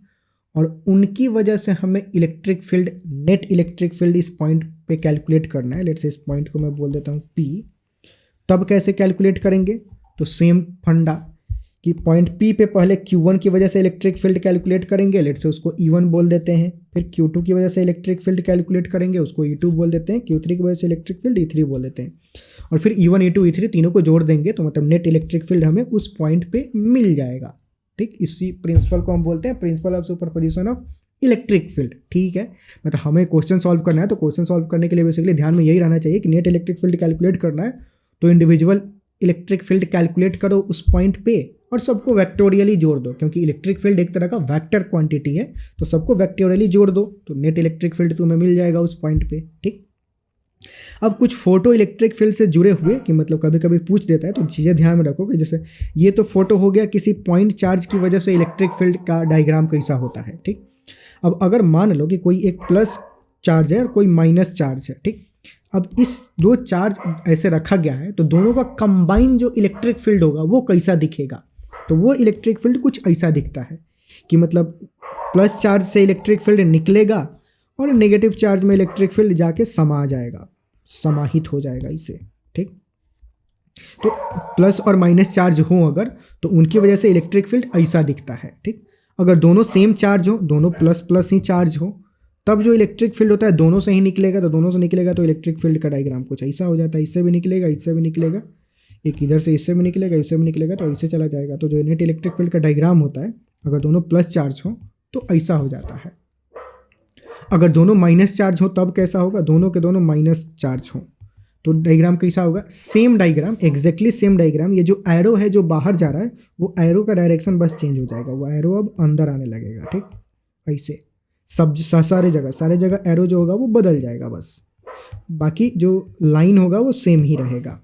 और उनकी वजह से हमें electric field, net electric field इस पॉइंट पे कैलकुलेट करना है, लेट्स से इस पॉइंट को मैं बोल देता हूँ P, तब कैसे कैलकुलेट करेंगे, तो सेम फंडा कि पॉइंट P पे पहले Q1 की वजह से इलेक्ट्रिक फील्ड कैलकुलेट करेंगे, लेट्स से उसको E1 बोल देते हैं, फिर Q2 की वजह से इलेक्ट्रिक फील्ड कैलकुलेट करेंगे, उसको E2 बोल देते हैं, Q3 की वजह से इलेक्ट्रिक फील्ड E3 बोल देते हैं, और फिर E1 E2 E3 तीनों को जोड़ देंगे तो मतलब नेट इलेक्ट्रिक फील्ड हमें उस पॉइंट पे मिल जाएगा, ठीक। इसी प्रिंसिपल को हम बोलते हैं principle of superposition of electric field, ठीक है। मतलब हमें क्वेश्चन सॉल्व करना है तो क्वेश्चन सॉल्व करने के लिए बेसिकली ध्यान में यही रहना चाहिए कि नेट इलेक्ट्रिक फील्ड कैलकुलेट करना है तो इंडिविजुअल इलेक्ट्रिक फील्ड कैलकुलेट करो उस पॉइंट पे और सबको वेक्टोरियली जोड़ दो, क्योंकि इलेक्ट्रिक फील्ड एक तरह का वेक्टर क्वांटिटी है, तो सबको वेक्टोरियली जोड़ दो तो नेट इलेक्ट्रिक फील्ड तुम्हें मिल जाएगा उस पॉइंट पे, ठीक। अब कुछ फोटो इलेक्ट्रिक फील्ड से जुड़े हुए कि मतलब कभी कभी पूछ देता है, तो चीज़ें ध्यान में रखो कि जैसे ये तो फोटो हो गया, किसी पॉइंट चार्ज की वजह से इलेक्ट्रिक फील्ड का डायग्राम कैसा होता है, ठीक। अब अगर मान लो कि कोई एक प्लस चार्ज है और कोई माइनस चार्ज है, ठीक। अब इस दो चार्ज ऐसे रखा गया है, तो दोनों का कंबाइन जो इलेक्ट्रिक फील्ड होगा वो कैसा दिखेगा, तो वो इलेक्ट्रिक फील्ड कुछ ऐसा दिखता है कि मतलब प्लस चार्ज से इलेक्ट्रिक फील्ड निकलेगा और नेगेटिव चार्ज में इलेक्ट्रिक फील्ड जाके समा जाएगा, समाहित हो जाएगा इसे, ठीक। तो प्लस और माइनस चार्ज हो अगर, तो उनकी वजह से इलेक्ट्रिक फील्ड ऐसा दिखता है, ठीक। अगर दोनों सेम चार्ज हो, दोनों प्लस प्लस ही चार्ज हो, तब जो इलेक्ट्रिक फील्ड होता है दोनों से ही निकलेगा, तो दोनों से निकलेगा तो इलेक्ट्रिक फील्ड का डायग्राम कुछ ऐसा हो जाता है, इससे भी निकलेगा, इससे भी निकलेगा, एक इधर से इससे भी निकलेगा, इससे भी निकलेगा, तो ऐसे चला जाएगा। तो जो नेट इलेक्ट्रिक फील्ड का डायग्राम होता है, अगर दोनों प्लस चार्ज हो तो ऐसा हो जाता है। अगर दोनों माइनस चार्ज हो तब कैसा होगा, दोनों के दोनों माइनस चार्ज हो तो डायग्राम कैसा होगा, same diagram, exactly same diagram. ये जो एरो है जो बाहर जा रहा है, वो एरो का डायरेक्शन बस चेंज हो जाएगा, वो एरो अब अंदर आने लगेगा, ठीक। ऐसे सब सारे जगह एरो जो होगा वो बदल जाएगा, बस बाकी जो लाइन होगा वो सेम ही रहेगा,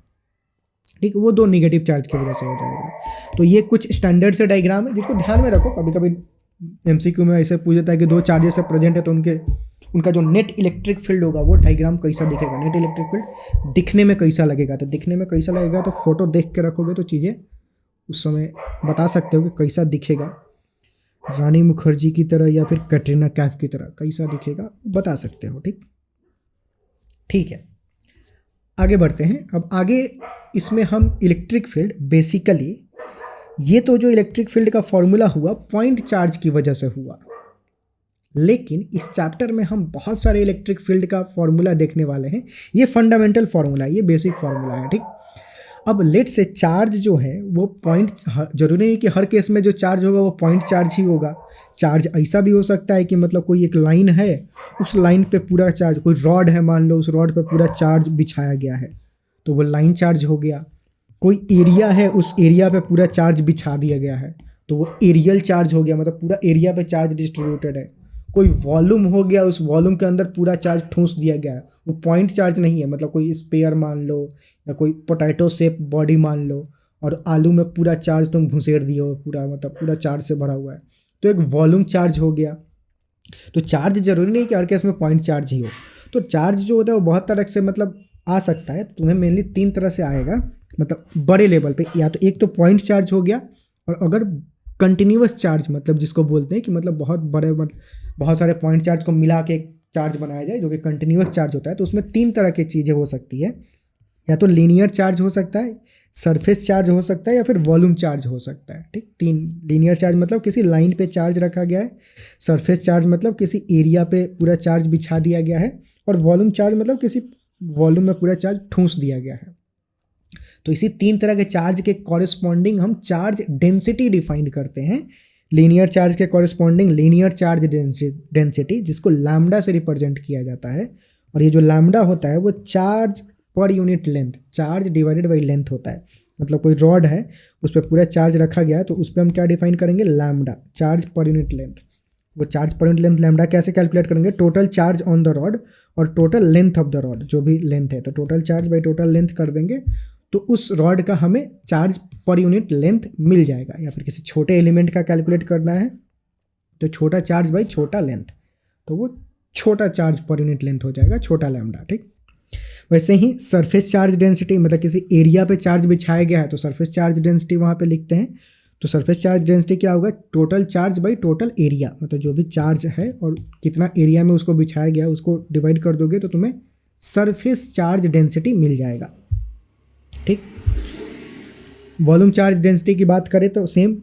ठीक। वो दो नेगेटिव चार्ज की वजह से हो जाएगा। तो ये कुछ स्टैंडर्ड से डायग्राम है जिसको ध्यान में रखो। कभी कभी एमसीक्यू में ऐसे पूछ देता है कि दो चार्जेस से प्रेजेंट है, तो उनका जो नेट इलेक्ट्रिक फील्ड होगा वो डायग्राम कैसा दिखेगा, नेट इलेक्ट्रिक फील्ड दिखने में कैसा लगेगा। तो दिखने में कैसा लगेगा, तो फोटो देख के रखोगे तो चीज़ें उस समय बता सकते हो कि कैसा दिखेगा, रानी मुखर्जी की तरह या फिर कैटरीना कैफ की तरह कैसा दिखेगा बता सकते हो, ठीक। ठीक है, आगे बढ़ते हैं। अब आगे इसमें हम इलेक्ट्रिक फील्ड बेसिकली, ये तो जो इलेक्ट्रिक फील्ड का फॉर्मूला हुआ पॉइंट चार्ज की वजह से हुआ, लेकिन इस चैप्टर में हम बहुत सारे इलेक्ट्रिक फील्ड का फॉर्मूला देखने वाले हैं। ये फंडामेंटल फॉर्मूला है, ये बेसिक फॉर्मूला है, ठीक। अब लेट से चार्ज जो है वो पॉइंट, जरूरी नहीं कि हर केस में जो चार्ज होगा वो पॉइंट चार्ज ही होगा। चार्ज ऐसा भी हो सकता है कि मतलब कोई एक लाइन है, उस लाइन पे पूरा चार्ज, कोई रॉड है मान लो, उस रॉड पे पूरा चार्ज बिछाया गया है तो वो लाइन चार्ज हो गया। कोई एरिया है, उस एरिया पे पूरा चार्ज बिछा दिया गया है तो वो एरियल चार्ज हो गया, मतलब पूरा एरिया पे चार्ज डिस्ट्रीब्यूटेड है। कोई वॉल्यूम हो गया, उस वॉल्यूम के अंदर पूरा चार्ज ठूंस दिया गया है, वो पॉइंट चार्ज नहीं है। मतलब कोई स्पेयर मान लो या कोई पोटैटो शेप बॉडी मान लो और आलू में पूरा चार्ज तुम घुसेड़ दिए हो, पूरा मतलब पूरा चार्ज से भरा हुआ है, तो एक वॉल्यूम चार्ज हो गया। तो चार्ज जरूरी नहीं कि हर केस में पॉइंट चार्ज ही हो। तो चार्ज जो होता है वो बहुत तरह से मतलब आ सकता है, तुम्हें मेनली 3 तरह से आएगा, मतलब बड़े लेवल पे। या तो एक तो पॉइंट चार्ज हो गया, और अगर कंटिन्यूअस चार्ज मतलब जिसको बोलते हैं कि मतलब बहुत सारे पॉइंट चार्ज को मिला के एक चार्ज बनाया जाए जो कि कंटिन्यूअस चार्ज होता है, तो उसमें 3 तरह की चीज़ें हो सकती है। या तो लीनियर चार्ज हो सकता है, सरफेस चार्ज हो सकता है, या फिर वॉल्यूम चार्ज हो सकता है, ठीक। 3 लीनियर चार्ज मतलब किसी लाइन पे चार्ज रखा गया है, सरफेस चार्ज मतलब किसी एरिया पे पूरा चार्ज बिछा दिया गया है, और वॉल्यूम चार्ज मतलब किसी वॉल्यूम में पूरा चार्ज ठूंस दिया गया है। तो इसी 3 तरह के चार्ज के कॉरेस्पॉन्डिंग हम चार्ज डेंसिटी डिफाइन करते हैं। लीनियर चार्ज के कॉरेस्पॉन्डिंग लीनियर चार्ज डेंसिटी, जिसको लैम्डा से रिप्रेजेंट किया जाता है। और ये जो लैम्डा होता है वो charge per unit length, charge divided by length होता है। मतलब कोई रॉड है, उस पर पूरा चार्ज रखा गया है, तो उस पर हम क्या डिफाइन करेंगे, lambda, charge per unit length. वो charge per unit length lambda कैसे कैलकुलेट करेंगे, total charge on the rod और total length of the rod, जो भी लेंथ है, तो total charge by total length कर देंगे, तो उस रॉड का हमें चार्ज पर यूनिट लेंथ मिल जाएगा। या फिर किसी छोटे एलिमेंट का कैलकुलेट करना है तो छोटा चार्ज बाई छोटा लेंथ, तो वो छोटा चार्ज पर यूनिट लेंथ हो जाएगा, छोटा लैम्डा, ठीक। वैसे ही सरफेस चार्ज डेंसिटी, मतलब किसी एरिया पे चार्ज बिछाया गया है तो सरफेस चार्ज डेंसिटी वहाँ पे लिखते हैं। तो सरफेस चार्ज डेंसिटी क्या होगा, total charge by total area, मतलब जो भी चार्ज है और कितना एरिया में उसको बिछाया गया उसको डिवाइड कर दोगे तो तुम्हें सरफेस चार्ज डेंसिटी मिल जाएगा, ठीक। वॉल्यूम चार्ज डेंसिटी की बात करें तो सेम,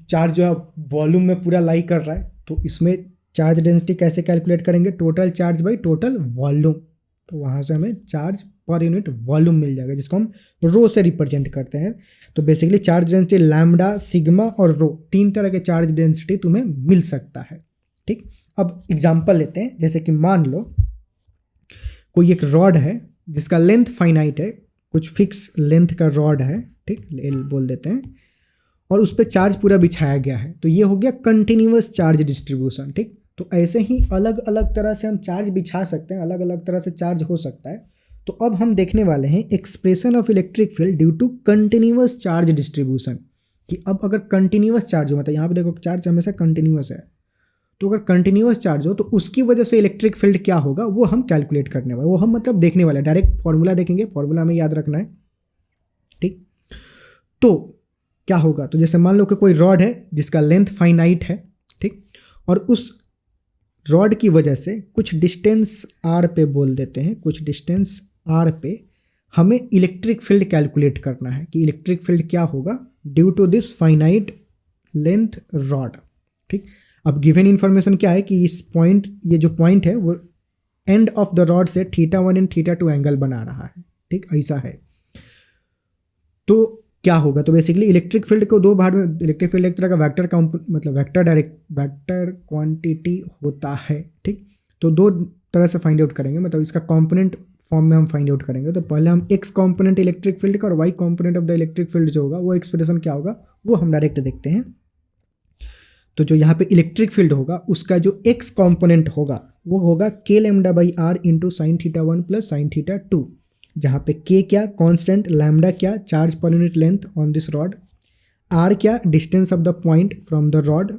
चार्ज जो है वॉल्यूम में पूरा लाई कर रहा है, तो इसमें चार्ज डेंसिटी कैसे कैलकुलेट करेंगे, total charge by total volume, तो वहाँ से हमें चार्ज पर यूनिट वॉल्यूम मिल जाएगा, जिसको हम रो से रिप्रेजेंट करते हैं। तो basically charge density lambda, sigma और रो, 3 तरह के चार्ज डेंसिटी तुम्हें मिल सकता है, ठीक। अब एग्जांपल लेते हैं, जैसे कि मान लो कोई एक रॉड है जिसका लेंथ फाइनाइट है, कुछ फिक्स लेंथ का रॉड है, ठीक, एल बोल देते हैं, और उस पर चार्ज पूरा बिछाया गया है, तो ये हो गया कंटिन्यूअस चार्ज डिस्ट्रीब्यूशन, ठीक। तो ऐसे ही अलग अलग तरह से हम चार्ज बिछा सकते हैं, अलग अलग तरह से चार्ज हो सकता है। तो अब हम देखने वाले हैं expression of electric field due to continuous charge distribution, कि अब अगर कंटिन्यूअस चार्ज हो, मतलब यहाँ पे देखो चार्ज हमेशा कंटिन्यूअस है, तो अगर कंटिन्यूअस चार्ज हो तो उसकी वजह से इलेक्ट्रिक फील्ड क्या होगा वो हम कैलकुलेट करने वाले, वो हम मतलब देखने वाले, डायरेक्ट फॉर्मूला देखेंगे, फॉर्मूला हमें याद रखना है, ठीक। तो क्या होगा, तो जैसे मान लो कि कोई रॉड है जिसका लेंथ फाइनाइट है, ठीक, और उस रॉड की वजह से कुछ डिस्टेंस आर पे बोल देते हैं, कुछ डिस्टेंस आर पे हमें इलेक्ट्रिक फील्ड कैलकुलेट करना है कि इलेक्ट्रिक फील्ड क्या होगा due to this finite length rod, ठीक। अब गिवन इन्फॉर्मेशन क्या है कि इस पॉइंट, ये जो पॉइंट है वो एंड ऑफ द रॉड से θ1 एंड θ2 एंगल बना रहा है, ठीक, ऐसा है। तो क्या होगा, तो बेसिकली इलेक्ट्रिक फील्ड को दो भाग में, इलेक्ट्रिक फील्ड एक तरह का वेक्टर मतलब वेक्टर क्वांटिटी होता है, ठीक। तो दो तरह से फाइंड आउट करेंगे, मतलब इसका कंपोनेंट फॉर्म में हम फाइंड आउट करेंगे। तो पहले हम एक्स कंपोनेंट इलेक्ट्रिक फील्ड का और Y component of the electric field जो होगा वो एक्सप्रेशन क्या होगा वो हम डायरेक्ट देखते हैं। तो जो यहाँ पे इलेक्ट्रिक फील्ड होगा उसका जो एक्स कंपोनेंट होगा वो होगा k lambda by are into sine θ1 plus sine θ2, जहाँ पे k क्या कांस्टेंट, लैम्डा क्या charge per unit length on this rod, r क्या distance of the point from the rod,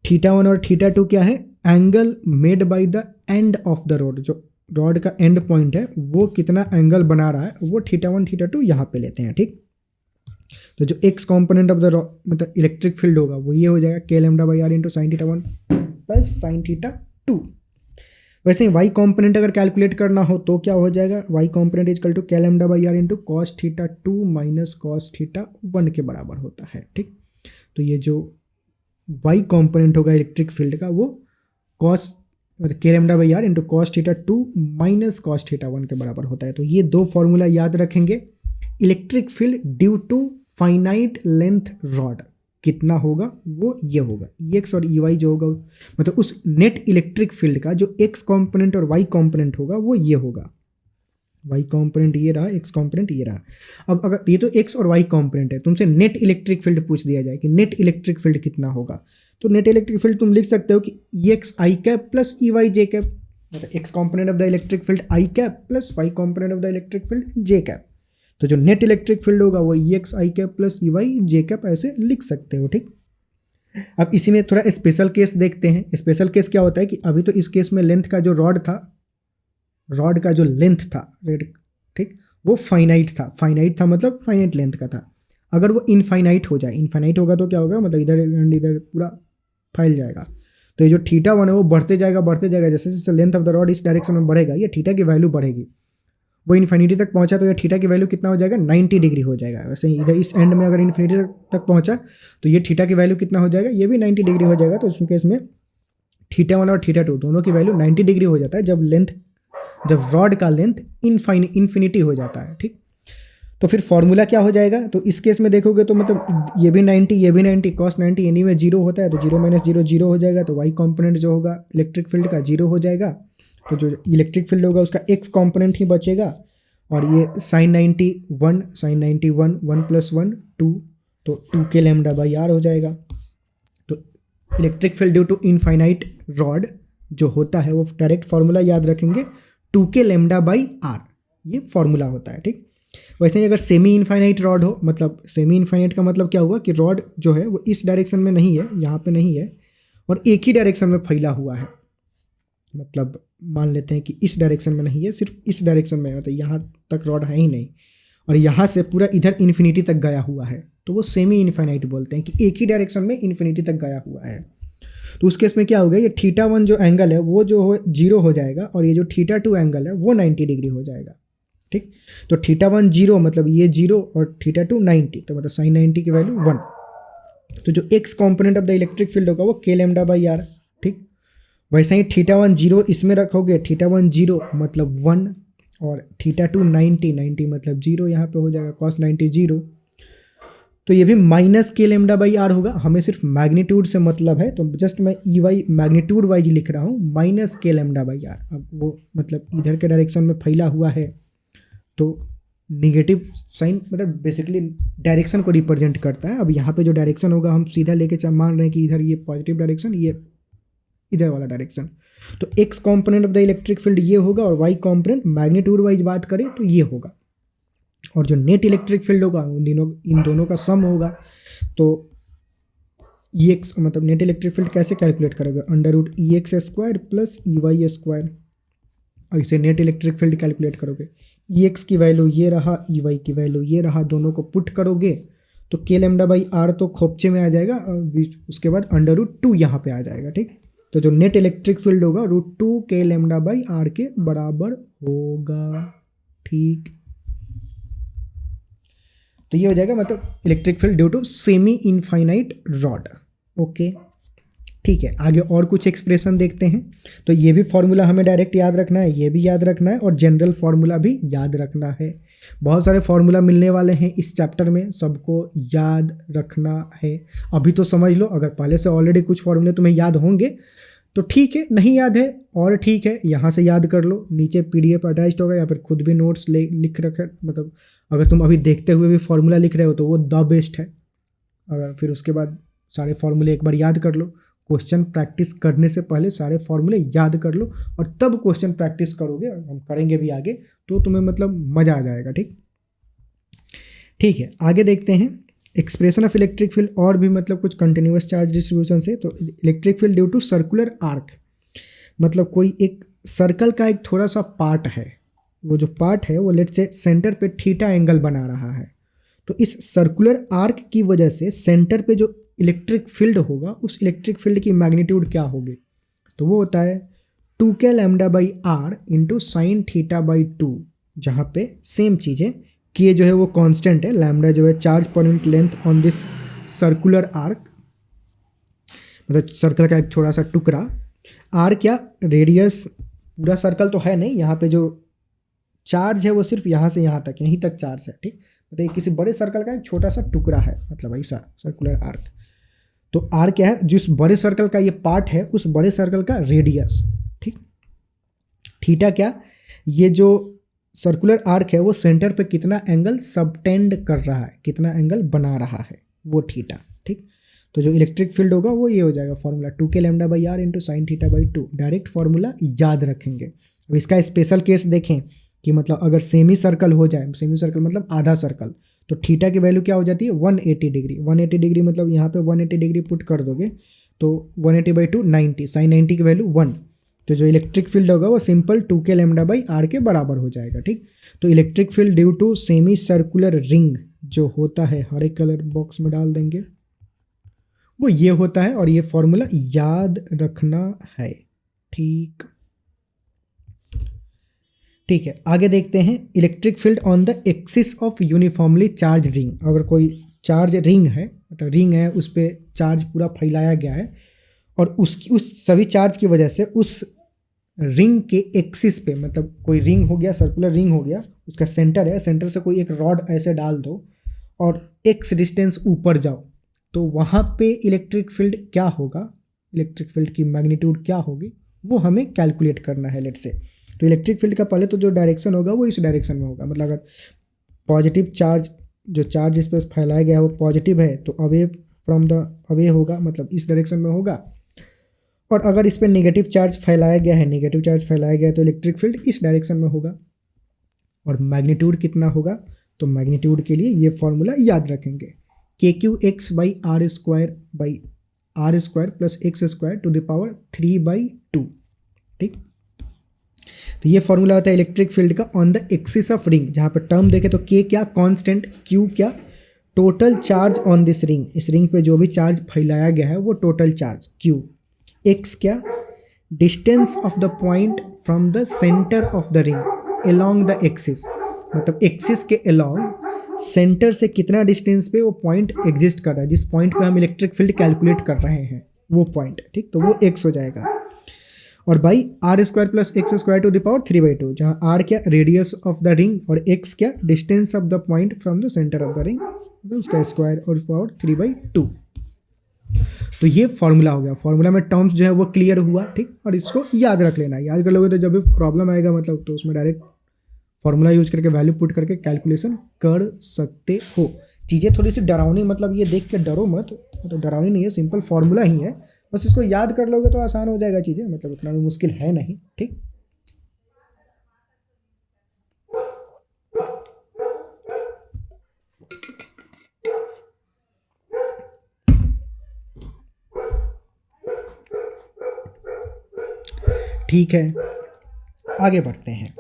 θ1 और θ2 क्या है angle made by the end of the rod, जो rod का एंड पॉइंट है वो कितना एंगल बना रहा है वो θ1 θ2 यहाँ पे लेते हैं, ठीक। तो जो एक्स कंपोनेंट ऑफ द मतलब इलेक्ट्रिक फील्ड होगा वो ये हो जाएगा k lambda by are into sine θ1 plus sine θ2। वैसे ही वाई कंपोनेंट अगर कैलकुलेट करना हो तो क्या हो जाएगा, y component is equal to k lambda by are into cos θ2 minus cos θ1 के बराबर होता है, ठीक। तो ये जो वाई कंपोनेंट होगा इलेक्ट्रिक फील्ड का वो कॉस मतलब k lambda by are into cos θ2 minus cos θ1 के बराबर होता है। तो ये दो फॉर्मूला याद रखेंगे, electric field due to finite length rod कितना होगा वो ये होगा, एक्स और वाई जो होगा मतलब उस नेट इलेक्ट्रिक फील्ड का जो एक्स कंपोनेंट और वाई कंपोनेंट होगा वो ये होगा, वाई कंपोनेंट ये रहा, एक्स कंपोनेंट ये रहा। अब अगर ये तो एक्स और वाई कंपोनेंट है, तुमसे नेट इलेक्ट्रिक फील्ड पूछ दिया जाए कि नेट इलेक्ट्रिक फील्ड कितना होगा, तो नेट इलेक्ट्रिक फील्ड तुम लिख सकते हो कि X I cap plus E Y J cap, मतलब X component of the electric field I cap plus Y component of the electric field J cap. तो जो नेट इलेक्ट्रिक फील्ड होगा वो X I cap plus E Y J cap ऐसे लिख सकते हो, ठीक। अब इसी में थोड़ा स्पेशल केस देखते हैं। स्पेशल केस क्या होता है कि अभी तो इस केस में लेंथ का जो रॉड था, रॉड का जो लेंथ था, ठीक, वो फाइनाइट था मतलब फाइनाइट लेंथ का था। अगर वो इनफाइनाइट हो जाए, इनफाइनाइट होगा तो क्या होगा, मतलब इधर एंड इधर पूरा फैल जाएगा। तो ये जो θ1 है वो बढ़ते जाएगा, जैसे जैसे लेंथ ऑफ द रॉड इस डायरेक्शन में बढ़ेगा ये थीटा की वैल्यू बढ़ेगी, वो इन्फिनिटी तक पहुंचा तो ये थीटा की वैल्यू कितना हो जाएगा 90 डिग्री हो जाएगा। वैसे ही इधर इस एंड में अगर इन्फिनिटी तक पहुंचा तो ये थीटा की वैल्यू कितना हो जाएगा, ये भी 90 डिग्री हो जाएगा। तो इस केस में θ1 और θ2 दोनों की वैल्यू 90 डिग्री हो जाता है जब रॉड का लेंथ इन्फिनिटी हो जाता है, ठीक। तो फिर फॉर्मूला क्या हो जाएगा, तो इस केस में देखोगे तो मतलब ये भी 90 कॉस 90 एनी में जीरो होता है, तो जीरो माइनस जीरो हो जाएगा। तो वाई कंपोनेंट जो होगा इलेक्ट्रिक फील्ड का जीरो हो जाएगा, तो जो इलेक्ट्रिक फील्ड होगा उसका एक्स कंपोनेंट ही बचेगा। और ये साइन 91 1 प्लस 1 2, तो 2k लैम्डा बाई आर हो जाएगा। तो electric field due to infinite rod जो होता है वो डायरेक्ट फार्मूला याद रखेंगे 2k लैम्डा बाई आर, ये फार्मूला होता है, ठीक। वैसे ही अगर सेमी इनफाइनाइट रॉड हो, मतलब सेमी इनफाइनाइट का मतलब क्या हुआ कि रॉड जो है वो इस डायरेक्शन में नहीं है, यहाँ पे नहीं है, और एक ही डायरेक्शन में फैला हुआ है, मतलब मान लेते हैं कि इस डायरेक्शन में नहीं है, सिर्फ इस डायरेक्शन में है, तो यहाँ तक रॉड है ही नहीं, और यहाँ से पूरा इधर इन्फिनिटी तक गया हुआ है, तो वो सेमी इनफाइनाइट बोलते हैं कि एक ही डायरेक्शन में इन्फिनिटी तक गया हुआ है। तो उस केस में क्या होगा, ये θ1 जो एंगल है वो जो हो जीरो हो जाएगा, और ये जो θ2 एंगल है वो 90 डिग्री हो जाएगा, ठीक। तो θ1 जीरो मतलब ये जीरो और θ2 90, तो मतलब साइन 90 की वैल्यू 1। तो जो x component of the electric field होगा वो k लैम्डा बाई आर, ठीक। वैसे ही θ1 जीरो इसमें रखोगे, θ1 जीरो मतलब 1, और θ2 90 मतलब जीरो यहाँ पे हो जाएगा, कॉस 90 जीरो। तो ये भी minus k lambda by R होगा, हमें सिर्फ मैग्नीट्यूड से मतलब है, तो जस्ट मैं ई वाई मैग्नीट्यूड वाइज लिख रहा हूँ minus k lambda by R. अब वो मतलब इधर के डायरेक्शन में फैला हुआ है, तो निगेटिव साइन मतलब बेसिकली डायरेक्शन को रिप्रेजेंट करता है। अब यहाँ पे जो डायरेक्शन होगा हम सीधा लेके मान रहे हैं कि इधर ये पॉजिटिव डायरेक्शन, ये इधर वाला डायरेक्शन। तो x component of the electric field ये होगा और वाई कॉम्पोनेंट मैग्नीट्यूड वाइज बात करें तो ये होगा, और जो नेट इलेक्ट्रिक फील्ड होगा इन दोनों का सम होगा। तो ई एक्स मतलब नेट इलेक्ट्रिक फील्ड कैसे कैलकुलेट करोगे, under root E x square plus E y square, ऐसे नेट इलेक्ट्रिक फील्ड कैलकुलेट करोगे। ई एक्स की वैल्यू ये रहा, ई वाई की वैल्यू ये रहा, दोनों को पुट करोगे तो के लेमडा बाई आर तो खोपचे में आ जाएगा, उसके बाद अंडर रूट 2 यहाँ पे आ जाएगा। ठीक, तो जो नेट इलेक्ट्रिक फील्ड होगा √2 के लेमडा बाई आर के बराबर होगा। ठीक, तो ये हो जाएगा मतलब electric field due to semi infinite rod. Okay, ठीक है, आगे और कुछ एक्सप्रेशन देखते हैं। तो ये भी फॉर्मूला हमें डायरेक्ट याद रखना है, ये भी याद रखना है, और जनरल फॉर्मूला भी याद रखना है। बहुत सारे फॉर्मूला मिलने वाले हैं इस चैप्टर में, सबको याद रखना है। अभी तो समझ लो, अगर पहले से ऑलरेडी कुछ फॉर्मूले तुम्हें याद होंगे तो ठीक है, नहीं याद है और ठीक है, यहाँ से याद कर लो, नीचे PDF अटैच्ड होगा, या फिर खुद भी नोट्स लिख रखे, मतलब अगर तुम अभी देखते हुए भी फॉर्मूला लिख रहे हो तो वो द बेस्ट है। अगर फिर उसके बाद सारे फॉर्मूले एक बार याद कर लो, क्वेश्चन प्रैक्टिस करने से पहले सारे फॉर्मूले याद कर लो, और तब क्वेश्चन प्रैक्टिस करोगे, हम करेंगे भी आगे, तो तुम्हें मतलब मज़ा आ जाएगा। ठीक है, आगे देखते हैं एक्सप्रेशन ऑफ इलेक्ट्रिक फील्ड, और भी मतलब कुछ कंटिन्यूअस चार्ज डिस्ट्रीब्यूशन से। तो electric field due to circular arc, मतलब कोई एक सर्कल का एक थोड़ा सा पार्ट है, वो जो पार्ट है वो लेट्स से सेंटर पे थीटा एंगल बना रहा है, तो इस सर्कुलर आर्क की वजह से सेंटर पे जो इलेक्ट्रिक फील्ड होगा उस इलेक्ट्रिक फील्ड की मैग्नीट्यूड क्या होगी, तो वो होता है 2k lambda by are into sine theta by 2, जहाँ पे सेम चीज़ें, के जो है वो कांस्टेंट है, लैम्डा जो है charge per unit length on this circular arc, मतलब सर्कल का एक थोड़ा सा टुकड़ा, आर क्या रेडियस, पूरा सर्कल तो है नहीं, यहाँ पे जो चार्ज है वो सिर्फ यहाँ से यहाँ तक, यहीं तक चार्ज है। ठीक, मतलब किसी बड़े सर्कल का एक छोटा सा टुकड़ा है, मतलब ऐसा सर्कुलर आर्क। तो आर क्या है, जिस बड़े सर्कल का ये पार्ट है उस बड़े सर्कल का रेडियस। ठीक, थीटा क्या, ये जो सर्कुलर आर्क है वो सेंटर पे कितना एंगल सबटेंड कर रहा है, कितना एंगल बना रहा है, वो थीटा। ठीक, तो जो इलेक्ट्रिक फील्ड होगा वो ये हो जाएगा formula 2k lambda by are into sine theta by 2, direct formula याद रखेंगे। अब इसका स्पेशल केस देखें कि मतलब अगर सेमी सर्कल हो जाए, सेमी सर्कल मतलब आधा सर्कल, तो थीटा की वैल्यू क्या हो जाती है 180 डिग्री। 180 डिग्री मतलब यहाँ पे 180 डिग्री पुट कर दोगे तो 180 बाई 2 90, साइन 90 की वैल्यू 1, तो जो इलेक्ट्रिक फील्ड होगा वो simple 2k lambda by are के बराबर हो जाएगा। ठीक, तो electric field due to semicircular ring जो होता है, हर एक कलर बॉक्स में डाल देंगे, वो ये होता है, और ये फॉर्मूला याद रखना है। ठीक है, आगे देखते हैं electric field on the axis of uniformly charge ring. अगर कोई चार्ज रिंग है, मतलब रिंग है, उस पर चार्ज पूरा फैलाया गया है, और उस सभी चार्ज की वजह से उस रिंग के एक्सिस पे, मतलब कोई रिंग हो गया, सर्कुलर रिंग हो गया, उसका सेंटर है, सेंटर से कोई एक रॉड ऐसे डाल दो और एक्स डिस्टेंस ऊपर जाओ, तो वहाँ पे इलेक्ट्रिक फील्ड क्या होगा, इलेक्ट्रिक फील्ड की मैग्नीट्यूड क्या होगी, वो हमें कैलकुलेट करना है। लेट्स से तो इलेक्ट्रिक फील्ड का पहले तो जो डायरेक्शन होगा वो इस डायरेक्शन में होगा, मतलब अगर पॉजिटिव चार्ज, जो चार्ज इस पर फैलाया गया है वो पॉजिटिव है तो अवे फ्रॉम द अवे होगा, मतलब इस डायरेक्शन में होगा। और अगर इस पर नेगेटिव चार्ज फैलाया गया है, तो इलेक्ट्रिक फील्ड इस डायरेक्शन में होगा। और मैग्नीट्यूड कितना होगा, तो मैग्नीट्यूड के लिए ये फॉर्मूला याद रखेंगे, KQ x by R square plus X square to the power 3/2। ठीक, तो ये फॉर्मूला होता है इलेक्ट्रिक फील्ड का on the axis of ring, जहाँ पर टर्म देखें तो K क्या कांस्टेंट, Q क्या total charge on this ring, इस रिंग पे जो भी चार्ज फैलाया गया है वो टोटल चार्ज Q, X क्या distance of the point from the centre of the ring along the axis, मतलब एक्सिस के अलोंग सेंटर से कितना डिस्टेंस पे वो पॉइंट एग्जिस्ट कर रहा है, जिस पॉइंट पे हम इलेक्ट्रिक फील्ड कैलकुलेट कर रहे हैं वो पॉइंट। ठीक, तो वो X हो जाएगा, और by R square plus X square to the power 3/2, जहाँ आर क्या रेडियस ऑफ द रिंग और एक्स क्या distance of the point from the centre of the ring, मतलब उसका स्क्वायर और पावर 3/2। तो ये फॉर्मूला हो गया, फॉर्मूला में टर्म्स जो है वो क्लियर हुआ। ठीक, और इसको याद रख लेना, याद कर लोगे तो जब भी प्रॉब्लम आएगा मतलब तो उसमें डायरेक्ट फॉर्मूला यूज करके वैल्यू पुट करके कैलकुलेशन कर सकते हो। चीज़ें थोड़ी सी डरावनी, मतलब ये देख के डरो मत, तो डरावनी नहीं है, सिंपल फॉर्मूला ही है, बस इसको याद कर लोगे तो आसान हो जाएगा चीज़ें, मतलब उतना भी मुश्किल है नहीं। ठीक, ठीक है, आगे बढ़ते हैं।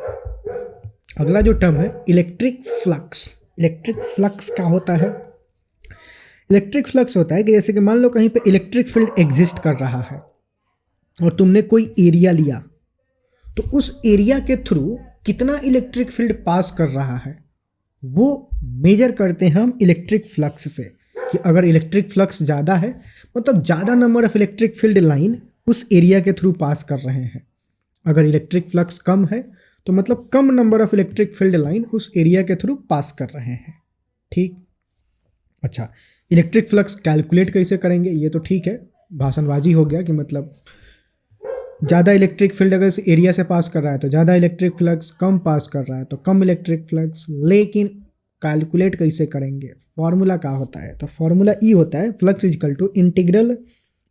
अगला जो टर्म है इलेक्ट्रिक फ्लक्स। इलेक्ट्रिक फ्लक्स क्या होता है? इलेक्ट्रिक फ्लक्स होता है कि जैसे कि मान लो कहीं पे इलेक्ट्रिक फील्ड एग्जिस्ट कर रहा है और तुमने कोई एरिया लिया, तो उस एरिया के थ्रू कितना इलेक्ट्रिक फील्ड पास कर रहा है वो मेजर करते हैं हम इलेक्ट्रिक फ्लक्स से। कि अगर इलेक्ट्रिक फ्लक्स ज़्यादा है मतलब ज़्यादा number of electric field line उस एरिया के थ्रू पास कर रहे हैं। अगर इलेक्ट्रिक फ्लक्स कम है तो मतलब कम number of electric field line उस एरिया के थ्रू पास कर रहे हैं। ठीक, अच्छा, इलेक्ट्रिक फ्लक्स कैलकुलेट कैसे करेंगे? ये तो ठीक है, भाषणबाजी हो गया कि मतलब ज़्यादा इलेक्ट्रिक फील्ड अगर इस एरिया से पास कर रहा है तो ज़्यादा इलेक्ट्रिक फ्लक्स, कम पास कर रहा है तो कम इलेक्ट्रिक फ्लक्स। लेकिन कैलकुलेट कैसे करेंगे? फॉर्मूला क्या होता है? तो फॉर्मूला ई होता है flux is equal to integral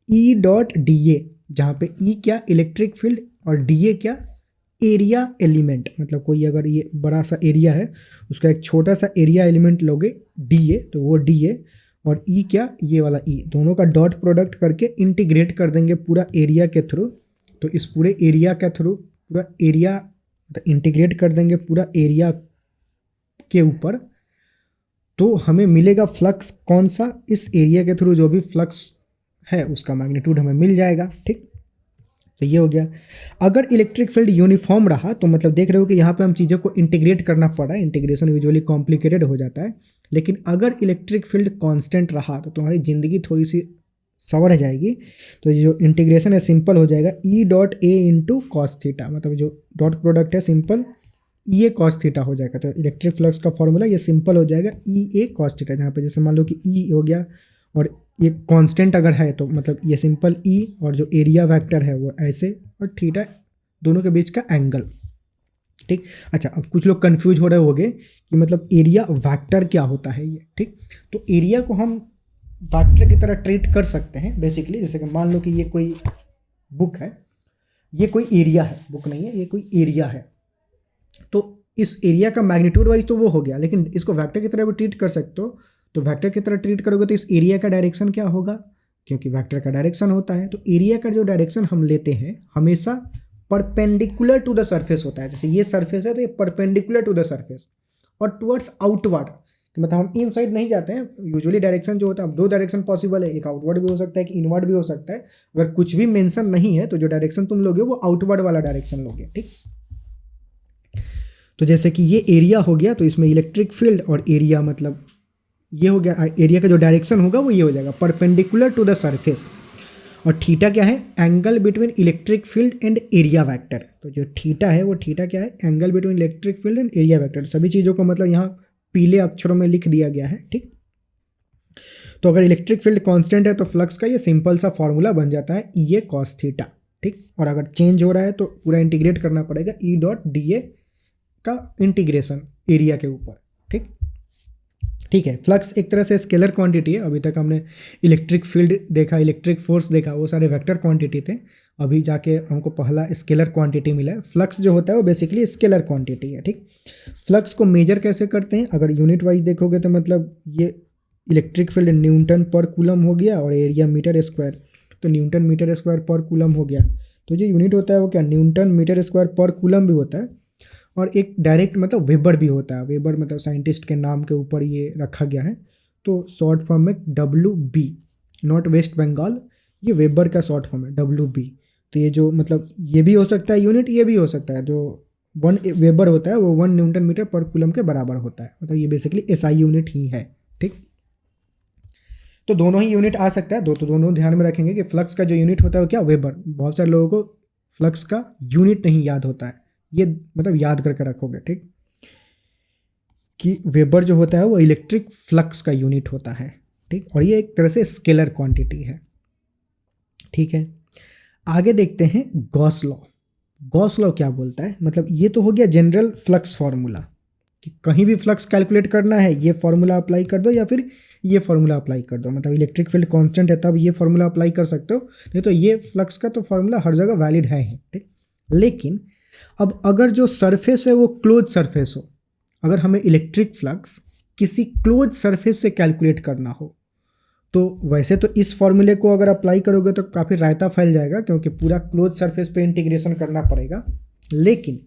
E dot D A, जहाँ पे ई क्या इलेक्ट्रिक फील्ड और डी ए क्या एरिया एलिमेंट। मतलब कोई अगर ये बड़ा सा एरिया है उसका एक छोटा सा एरिया एलिमेंट लोगे डी ए, तो वो डी ए और ई क्या ये वाला ई, दोनों का डॉट प्रोडक्ट करके इंटीग्रेट कर देंगे पूरा एरिया के थ्रू। तो इस पूरे एरिया के थ्रू पूरा एरिया इंटीग्रेट कर देंगे पूरा एरिया के ऊपर, तो हमें मिलेगा फ्लक्स कौन सा? इस एरिया के थ्रू जो भी फ्लक्स है उसका मैग्नीट्यूड हमें मिल जाएगा। ठीक, तो ये हो गया। अगर इलेक्ट्रिक फील्ड यूनिफॉर्म रहा तो मतलब देख रहे हो कि यहाँ पे हम चीज़ों को इंटीग्रेट करना पड़ा है, इंटीग्रेशन यूजुअली कॉम्प्लिकेटेड हो जाता है। लेकिन अगर इलेक्ट्रिक फील्ड कांस्टेंट रहा तो तुम्हारी ज़िंदगी थोड़ी सी सवर जाएगी। तो जो इंटीग्रेशन है सिंपल हो जाएगा, E dot A into cos theta, मतलब जो डॉट प्रोडक्ट है सिंपल ई ए कॉस थीटा हो जाएगा। तो इलेक्ट्रिक फ्लक्स का फॉर्मूला ये सिंपल हो जाएगा ई ए कॉस थीटा, जहाँ पे जैसे मान लो कि ई हो गया और ये कांस्टेंट अगर है तो मतलब ये सिंपल ई और जो एरिया वेक्टर है वो ऐसे और थीटा दोनों के बीच का एंगल। ठीक, अच्छा, अब कुछ लोग कंफ्यूज हो रहे होंगे कि मतलब एरिया वेक्टर क्या होता है ये। ठीक, तो एरिया को हम वेक्टर की तरह ट्रीट कर सकते हैं बेसिकली। जैसे कि मान लो कि ये कोई बुक है, ये कोई एरिया है, बुक नहीं है, ये कोई एरिया है, तो इस एरिया का मैग्नीट्यूड वाइज तो वो हो गया, लेकिन इसको वेक्टर की तरह भी ट्रीट कर सकते हो। तो वेक्टर की तरह ट्रीट करोगे तो इस एरिया का डायरेक्शन क्या होगा? क्योंकि वेक्टर का डायरेक्शन होता है, तो एरिया का जो डायरेक्शन हम लेते हैं हमेशा परपेंडिकुलर टू द सरफेस होता है। जैसे ये सरफेस है तो ये परपेंडिकुलर टू द सरफेस और टुवर्ड्स आउटवर्ड, तो मतलब हम इन साइड नहीं जाते हैं। यूजुअली डायरेक्शन जो होता है, अब दो डायरेक्शन पॉसिबल है, एक आउटवर्ड भी हो सकता है कि इनवर्ड भी हो सकता है। अगर कुछ भी मेंशन नहीं है तो जो डायरेक्शन तुम लोगे वो आउटवर्ड वाला डायरेक्शन लोगे। ठीक, तो जैसे कि ये एरिया हो गया तो इसमें इलेक्ट्रिक फील्ड और एरिया मतलब ये हो गया, एरिया का जो डायरेक्शन होगा वो ये हो जाएगा परपेंडिकुलर टू द सरफेस। और थीटा क्या है? Angle between electric field and area vector. तो जो थीटा है वो थीटा क्या है? Angle between electric field and area vector. सभी चीज़ों को मतलब यहाँ पीले अक्षरों में लिख दिया गया है। ठीक, तो अगर इलेक्ट्रिक फील्ड कांस्टेंट है तो फ्लक्स का ये सिंपल सा फॉर्मूला बन जाता है ई ए कॉस थीटा। ठीक, और अगर चेंज हो रहा है तो पूरा इंटीग्रेट करना पड़ेगा ई डॉट डी ए का इंटीग्रेशन एरिया के ऊपर। ठीक, ठीक है, फ्लक्स एक तरह से स्केलर क्वांटिटी है। अभी तक हमने इलेक्ट्रिक फील्ड देखा, इलेक्ट्रिक फोर्स देखा, वो सारे वेक्टर क्वांटिटी थे। अभी जाके हमको पहला स्केलर क्वांटिटी मिला है। फ्लक्स जो होता है वो बेसिकली स्केलर क्वांटिटी है। ठीक, फ्लक्स को मेजर कैसे करते हैं? अगर यूनिट वाइज देखोगे तो मतलब ये इलेक्ट्रिक फील्ड न्यूटन पर कूलम हो गया और एरिया मीटर स्क्वायर, तो न्यूटन मीटर स्क्वायर पर कूलम हो गया। तो जो यूनिट होता है वो क्या न्यूटन मीटर स्क्वायर पर कूलम भी होता है और एक डायरेक्ट मतलब वेबर भी होता है। वेबर मतलब साइंटिस्ट के नाम के ऊपर ये रखा गया है, तो शॉर्ट फॉर्म में WB, नॉट वेस्ट बंगाल, ये वेबर का शॉर्ट फॉर्म है WB। तो ये जो मतलब ये भी हो सकता है यूनिट, ये भी हो सकता है। जो 1 वेबर होता है वो 1 न्यूटन मीटर पर कूलम के बराबर होता है, मतलब ये बेसिकली SI यूनिट ही है। ठीक, तो दोनों ही यूनिट आ सकता है, तो दोनों ध्यान में रखेंगे कि फ्लक्स का जो यूनिट होता है वो क्या? वेबर। बहुत सारे लोगों को फ्लक्स का यूनिट नहीं याद होता है, ये मतलब याद करके रखोगे। ठीक, कि वेबर जो होता है वो इलेक्ट्रिक फ्लक्स का यूनिट होता है। ठीक, और ये एक तरह से स्केलर क्वांटिटी है। ठीक है, आगे देखते हैं गॉस लॉ। गॉस लॉ क्या बोलता है? मतलब ये तो हो गया जनरल फ्लक्स फार्मूला कि कहीं भी फ्लक्स कैलकुलेट करना है ये फार्मूला अप्लाई कर दो या फिर ये फार्मूला अप्लाई कर दो, मतलब इलेक्ट्रिक फील्ड कांस्टेंट है तब ये फार्मूला अप्लाई कर सकते हो, नहीं तो ये फ्लक्स का तो फार्मूला हर जगह वैलिड है ही, ठीक। लेकिन अब अगर जो सरफेस है वो क्लोज सरफेस हो, अगर हमें इलेक्ट्रिक फ्लक्स किसी क्लोज सरफेस से कैलकुलेट करना हो, तो वैसे तो इस फॉर्मूले को अगर अप्लाई करोगे तो काफ़ी रायता फैल जाएगा, क्योंकि पूरा क्लोज सरफेस पे इंटीग्रेशन करना पड़ेगा। लेकिन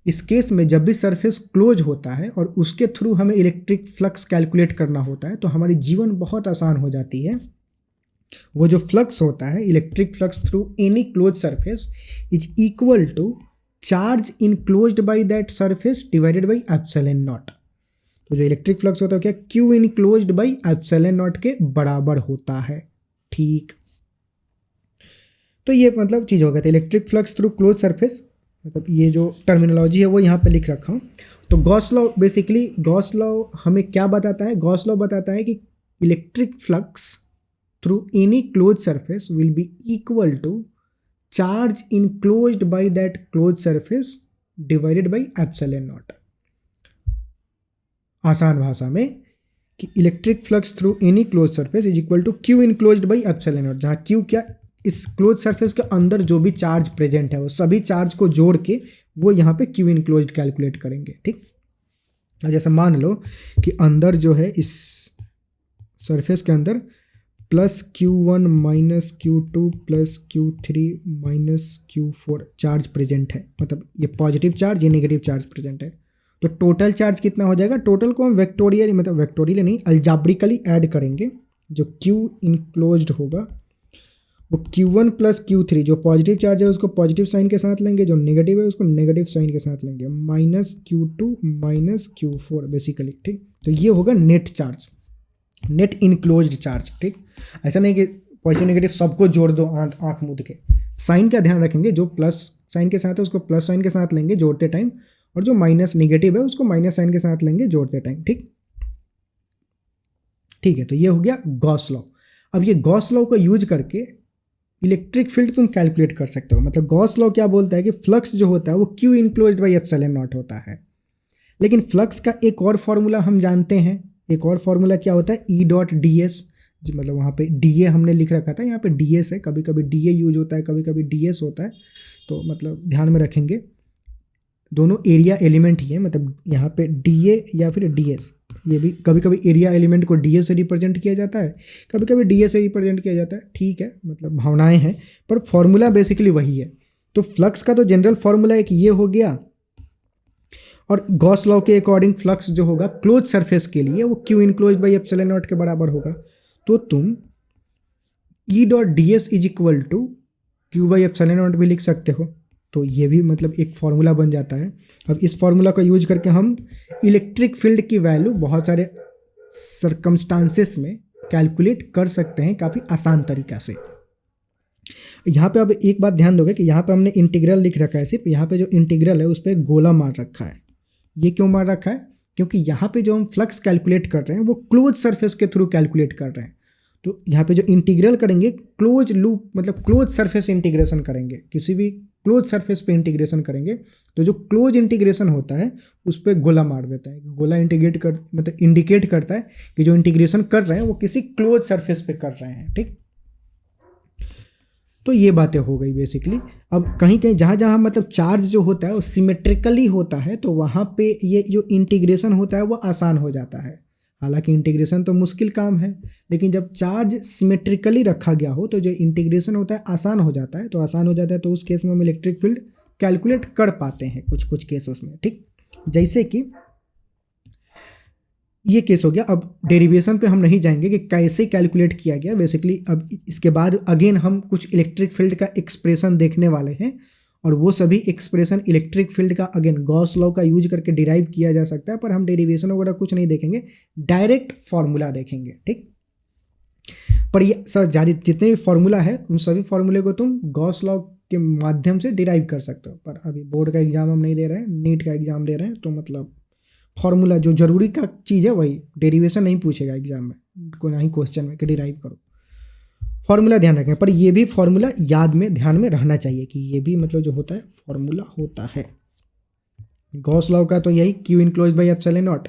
इस केस में जब भी सरफेस क्लोज होता है और उसके थ्रू हमें इलेक्ट्रिक फ्लक्स कैलकुलेट करना होता है, तो हमारी जीवन बहुत आसान हो जाती है। वो जो फ्लक्स होता है, electric flux through any close surface is equal to charge enclosed by that surface divided by epsilon naught. तो जो इलेक्ट्रिक फ्लक्स होता है क्या, Q enclosed by epsilon naught के बराबर होता है, ठीक। तो ये मतलब चीज़ हो गया था electric flux through close surface, मतलब ये जो टर्मिनोलॉजी है वो यहाँ पे लिख रखा हूँ। तो Gauss law, basically Gauss law हमें क्या बताता है, गॉस लॉ बताता है कि electric flux through any close surface will be equal to charge enclosed by that close surface divided by epsilon naught. आसान भाषा में कि electric flux through any close surface is equal to Q enclosed by epsilon naught, जहाँ Q क्या, इस close surface के अंदर जो भी चार्ज प्रेजेंट है वो सभी चार्ज को जोड़ के वो यहाँ पे क्यू इनक्लोज्ड कैलकुलेट करेंगे, ठीक। और जैसे मान लो कि अंदर जो है इस सरफेस के अंदर +Q1 -Q2 +Q3 -Q4 charge present है, मतलब ये पॉजिटिव चार्ज, ये नेगेटिव चार्ज प्रेजेंट है। तो टोटल चार्ज कितना हो जाएगा, टोटल को हम वेक्टोरियल, मतलब वेक्टोरियल नहीं अल्जाब्रिकली ऐड करेंगे। जो क्यू इनक्लोज्ड होगा वो Q1 + Q3, जो पॉजिटिव चार्ज है उसको पॉजिटिव साइन के साथ लेंगे, जो नेगेटिव है उसको नेगेटिव साइन के साथ लेंगे, -Q2 -Q4 बेसिकली, ठीक। तो ये होगा net charge, net enclosed charge, ठीक। ऐसा नहीं कि पॉजिटिव नेगेटिव सबको जोड़ दो आँख मूंद के, साइन का ध्यान रखेंगे, जो प्लस साइन के साथ है उसको प्लस साइन के साथ लेंगे जोड़ते टाइम, और जो माइनस नेगेटिव है उसको माइनस साइन के साथ लेंगे जोड़ते टाइम, ठीक। ठीक है, तो ये हो गया गॉस लॉ। अब ये गॉस लॉ को यूज करके इलेक्ट्रिक फील्ड तुम कैलकुलेट कर सकते हो। मतलब गॉस लॉ क्या बोलता है कि फ्लक्स जो होता है वो Q enclosed by epsilon not होता है। लेकिन फ्लक्स का एक और फॉर्मूला हम जानते हैं, एक और फॉर्मूला क्या होता है, E.ds, मतलब वहाँ पे DA हमने लिख रखा था, यहाँ पे DS है, कभी कभी DA यूज होता है, कभी कभी DS होता है, तो मतलब ध्यान में रखेंगे दोनों एरिया एलिमेंट ही है, मतलब यहाँ पे DA या फिर DS, ये भी कभी कभी एरिया एलिमेंट को DA से रिप्रेजेंट किया जाता है, कभी कभी DA से रिप्रेजेंट किया जाता है, ठीक है, मतलब भावनाएं हैं, पर फॉर्मूला बेसिकली वही है। तो फ्लक्स का तो जनरल फॉर्मूला एक ये हो गया, और गॉस लॉ के अकॉर्डिंग फ्लक्स जो होगा क्लोज सरफेस के लिए वो Q enclosed by epsilon naught के बराबर होगा। तो तुम E.ds is equal to Q by epsilon naught भी लिख सकते हो, तो ये भी मतलब एक फार्मूला बन जाता है। अब इस फार्मूला का यूज करके हम इलेक्ट्रिक फील्ड की वैल्यू बहुत सारे सरकमस्टांसेस में कैलकुलेट कर सकते हैं काफ़ी आसान तरीका से। यहाँ पे अब एक बात ध्यान दोगे कि यहाँ पे हमने इंटीग्रल लिख रखा है, सिर्फ यहाँ पे जो इंटीग्रल है उस पर गोला मार रखा है। ये क्यों मार रखा है, क्योंकि यहाँ पे जो हम फ्लक्स कैलकुलेट कर रहे हैं वो क्लोज सरफेस के थ्रू कैलकुलेट कर रहे हैं। तो यहाँ पे जो इंटीग्रल करेंगे क्लोज लूप, मतलब क्लोज सरफेस इंटीग्रेशन करेंगे, किसी भी क्लोज सरफेस पे इंटीग्रेशन करेंगे, तो जो क्लोज इंटीग्रेशन होता है उस पर गोला मार देता है। गोला इंटीग्रेट कर मतलब इंडिकेट करता है कि जो इंटीग्रेशन कर रहे हैं वो किसी क्लोज सरफेस पे कर रहे हैं, ठीक। तो ये बातें हो गई बेसिकली। अब कहीं कहीं जहाँ जहाँ मतलब चार्ज जो होता है वो सिमेट्रिकली होता है, तो वहाँ पे ये जो इंटीग्रेशन होता है वो आसान हो जाता है। हालांकि इंटीग्रेशन तो मुश्किल काम है, लेकिन जब चार्ज सिमेट्रिकली रखा गया हो तो जो इंटीग्रेशन होता है आसान हो जाता है। तो आसान हो जाता है तो उस केस में हम इलेक्ट्रिक फील्ड कैलकुलेट कर पाते हैं कुछ कुछ केसेस में, ठीक। जैसे कि ये केस हो गया। अब डेरिवेशन पे हम नहीं जाएंगे कि कैसे कैलकुलेट किया गया बेसिकली। अब इसके बाद अगेन हम कुछ इलेक्ट्रिक फील्ड का एक्सप्रेशन देखने वाले हैं, और वो सभी एक्सप्रेशन इलेक्ट्रिक फील्ड का अगेन गॉस लॉ का यूज करके डिराइव किया जा सकता है, पर हम डेरिवेशन वगैरह कुछ नहीं देखेंगे, डायरेक्ट फार्मूला देखेंगे, ठीक। पर ये सर जितने भी फार्मूला है उन सभी फार्मूले को तुम गॉस लॉ के माध्यम से डिराइव कर सकते हो। पर अभी बोर्ड का एग्जाम हम नहीं दे रहे हैं, नीट का एग्जाम दे रहे हैं, तो मतलब फार्मूला जो जरूरी का चीज़ है वही, डेरिवेशन नहीं पूछेगा एग्जाम में, को ना ही क्वेश्चन में कि डिराइव करो। फार्मूला ध्यान रखें, पर ये भी फार्मूला याद में ध्यान में रहना चाहिए कि ये भी मतलब जो होता है फार्मूला होता है। गॉस लॉ का तो यही Q enclosed by epsilon not,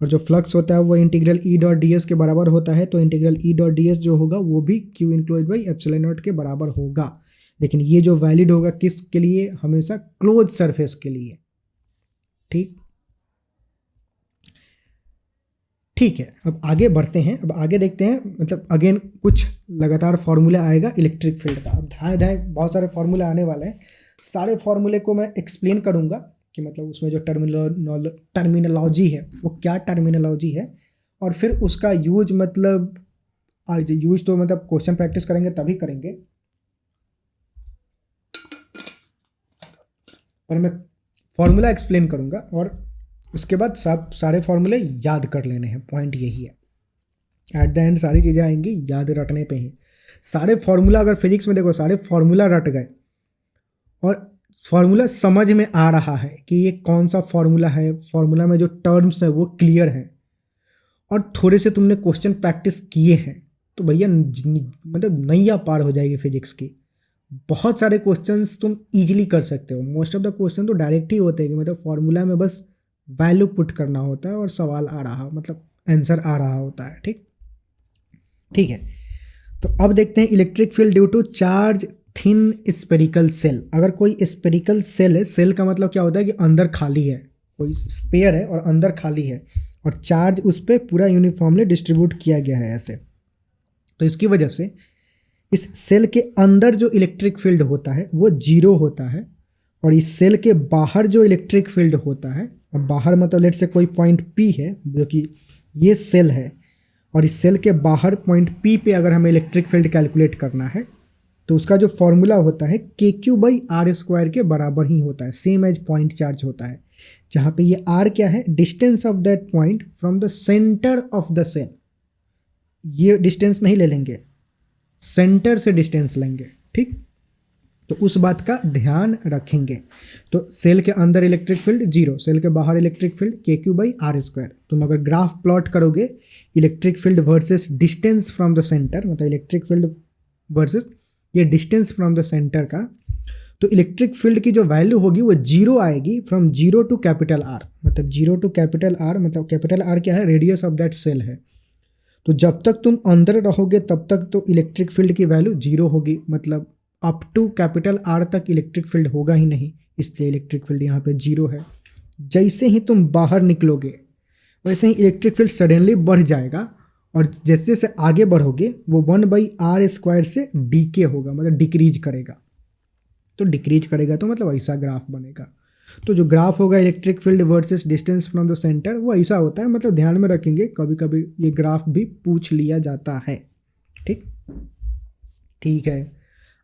और जो फ्लक्स होता है वो integral E dot D S के बराबर होता है, तो integral E dot D S जो होगा वो भी Q enclose by epsilon naught के बराबर होगा। लेकिन ये जो वैलिड होगा किसके लिए, हमेशा क्लोज सरफेस के लिए। ठीक ठीक है, अब आगे बढ़ते हैं। अब आगे देखते हैं, मतलब अगेन कुछ लगातार फॉर्मूला आएगा इलेक्ट्रिक फील्ड का। अब धाए धाए बहुत सारे फॉर्मूला आने वाले हैं, सारे फॉर्मूले को मैं एक्सप्लेन करूंगा कि मतलब उसमें जो टर्मिनोलॉजी है वो क्या टर्मिनोलॉजी है, और फिर उसका यूज मतलब यूज तो मतलब क्वेश्चन प्रैक्टिस करेंगे तभी करेंगे, पर मैं फॉर्मूला एक्सप्लेन करूंगा और उसके बाद सब सारे फॉर्मूले याद कर लेने हैं। पॉइंट यही है, एट द एंड सारी चीज़ें आएंगी याद रटने पे ही। सारे फॉर्मूला अगर फिजिक्स में देखो सारे फॉर्मूला रट गए और फॉर्मूला समझ में आ रहा है कि ये कौन सा फॉर्मूला है, फॉर्मूला में जो टर्म्स है वो क्लियर है, और थोड़े से तुमने क्वेश्चन प्रैक्टिस किए हैं, तो भैया मतलब नैया पार हो जाएगी फिजिक्स की। बहुत सारे क्वेश्चंस तुम इजीली कर सकते हो। मोस्ट ऑफ द क्वेश्चन तो डायरेक्ट ही होते हैं कि मतलब फॉर्मूला में बस वैल्यू पुट करना होता है और सवाल आ रहा, मतलब आंसर आ रहा होता है। ठीक ठीक है, तो अब देखते हैं electric field due to charge thin spherical shell. अगर कोई स्पेरिकल सेल है, सेल का मतलब क्या होता है कि अंदर खाली है, कोई स्पेयर है और अंदर खाली है और चार्ज उस पर पूरा यूनिफॉर्मली डिस्ट्रीब्यूट किया गया है ऐसे, तो इसकी वजह से इस सेल के अंदर जो इलेक्ट्रिक फील्ड होता है वो जीरो होता है, और इस सेल के बाहर जो इलेक्ट्रिक फील्ड होता है, और बाहर मतलब लेट से कोई पॉइंट पी है जो कि ये सेल है, और इस सेल के बाहर पॉइंट पी पे अगर हमें इलेक्ट्रिक फील्ड कैलकुलेट करना है तो उसका जो फॉर्मूला होता है के क्यू बाई आर स्क्वायर के बराबर ही होता है, सेम एज पॉइंट चार्ज होता है, जहाँ पे ये आर क्या है, distance of that point from the centre of the shell. ये डिस्टेंस नहीं ले लेंगे, सेंटर से डिस्टेंस लेंगे। ठीक, तो उस बात का ध्यान रखेंगे। तो सेल के अंदर इलेक्ट्रिक फील्ड जीरो, सेल के बाहर इलेक्ट्रिक फील्ड के क्यू बाई आर स्क्वायर। तुम अगर ग्राफ प्लॉट करोगे electric field versus distance from the centre, मतलब इलेक्ट्रिक फील्ड वर्सेस ये डिस्टेंस फ्रॉम द सेंटर का, तो इलेक्ट्रिक फील्ड की जो वैल्यू होगी वो जीरो आएगी from zero to capital R. मतलब जीरो टू कैपिटल आर, मतलब कैपिटल आर क्या है, रेडियस ऑफ दैट सेल है। तो जब तक तुम अंदर रहोगे तब तक तो इलेक्ट्रिक फील्ड की वैल्यू जीरो होगी, मतलब अप टू कैपिटल आर तक इलेक्ट्रिक फील्ड होगा ही नहीं, इसलिए इलेक्ट्रिक फील्ड यहाँ पे जीरो है। जैसे ही तुम बाहर निकलोगे वैसे ही इलेक्ट्रिक फील्ड सडनली बढ़ जाएगा, और जैसे जैसे आगे बढ़ोगे वो 1/r स्क्वायर से डीके होगा, मतलब डिक्रीज करेगा। तो डिक्रीज करेगा तो मतलब ऐसा ग्राफ बनेगा। तो जो ग्राफ होगा electric field versus distance from the centre वो ऐसा होता है, मतलब ध्यान में रखेंगे, कभी कभी ये ग्राफ भी पूछ लिया जाता है। ठीक ठीक है,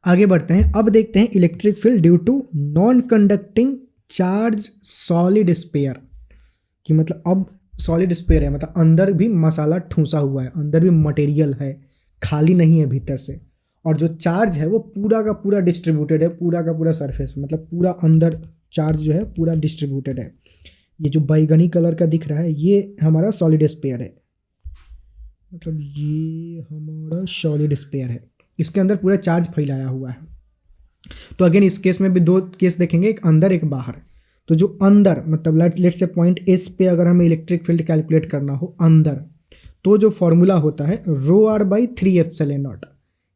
आगे बढ़ते हैं। अब देखते हैं electric field due to non conducting charge solid sphere, कि मतलब अब सॉलिड स्पेयर है, मतलब अंदर भी मसाला ठूंसा हुआ है, अंदर भी मटेरियल है, खाली नहीं है भीतर से, और जो चार्ज है वो पूरा का पूरा डिस्ट्रीब्यूटेड है, पूरा का पूरा सरफेस, मतलब पूरा अंदर चार्ज जो है पूरा डिस्ट्रीब्यूटेड है। ये जो बैगनी कलर का दिख रहा है ये हमारा सॉलिड स्पेयर है, मतलब ये हमारा सॉलिड स्पेयर है, इसके अंदर पूरा चार्ज फैलाया हुआ है। तो अगेन इस केस में भी दो केस देखेंगे, एक अंदर एक बाहर। तो जो अंदर मतलब लेट से पॉइंट एस पे अगर हमें इलेक्ट्रिक फील्ड कैलकुलेट करना हो अंदर, तो जो फॉर्मूला होता है rho R by 3 epsilon naught.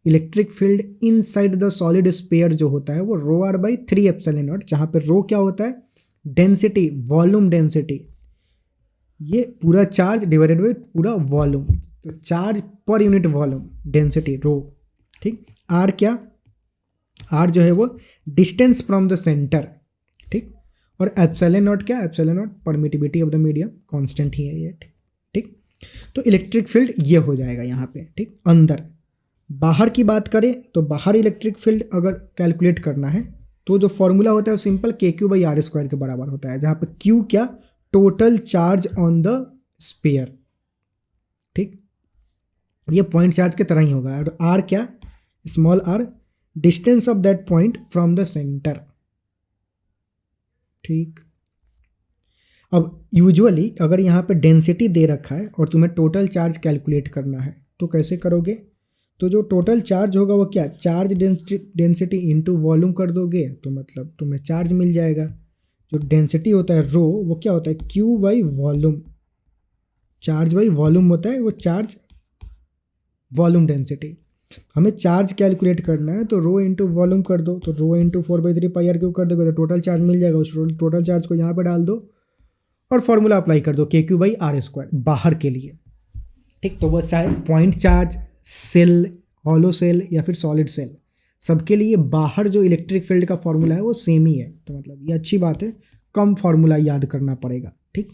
Electric field inside the solid sphere जो होता है वो rho R by 3 epsilon naught, जहाँ पे रो क्या होता है, डेंसिटी, वॉल्यूम डेंसिटी, ये पूरा चार्ज डिवाइडेड बाई पूरा वॉल्यूम, तो charge per unit volume density rho. ठीक, आर क्या, आर जो है वो डिस्टेंस फ्रॉम द सेंटर। ठीक, और एप्सिलॉन नॉट क्या, epsilon naught permittivity of the medium, constant ही है ये। ठीक, तो इलेक्ट्रिक फील्ड ये हो जाएगा यहाँ पे। ठीक, अंदर। बाहर की बात करें तो बाहर इलेक्ट्रिक फील्ड अगर कैलकुलेट करना है तो जो फॉर्मूला होता है वो सिंपल के क्यू बाई आर स्क्वायर के बराबर होता है, जहाँ पे क्यू क्या, total charge on the sphere. ठीक, ये पॉइंट चार्ज के तरह ही होगा, और आर क्या, small R, distance of that point from the centre. ठीक, अब यूजुअली अगर यहाँ पे डेंसिटी दे रखा है और तुम्हें टोटल चार्ज कैलकुलेट करना है तो कैसे करोगे, तो जो टोटल चार्ज होगा वो क्या, चार्ज डेंसिटी इनटू वॉल्यूम कर दोगे तो मतलब तुम्हें चार्ज मिल जाएगा। जो डेंसिटी होता है रो वो क्या होता है, Q by volume. Charge by volume होता है वो चार्ज वॉल्यूम डेंसिटी। हमें चार्ज कैलकुलेट करना है तो रो इंटू वॉल्यूम कर दो, तो रो इंटू 4/3πr³ कर दोगे तो टोटल चार्ज मिल जाएगा। उस टोटल चार्ज को यहाँ पर डाल दो और फॉर्मूला अप्लाई कर दो KQ/R² बाहर के लिए, ठीक। तो वो चाहे point charge, shell, hollow shell या फिर सॉलिड सेल, सबके लिए बाहर जो इलेक्ट्रिक फील्ड का फॉर्मूला है वो सेम ही है। तो मतलब ये अच्छी बात है, कम फॉर्मूला याद करना पड़ेगा, ठीक।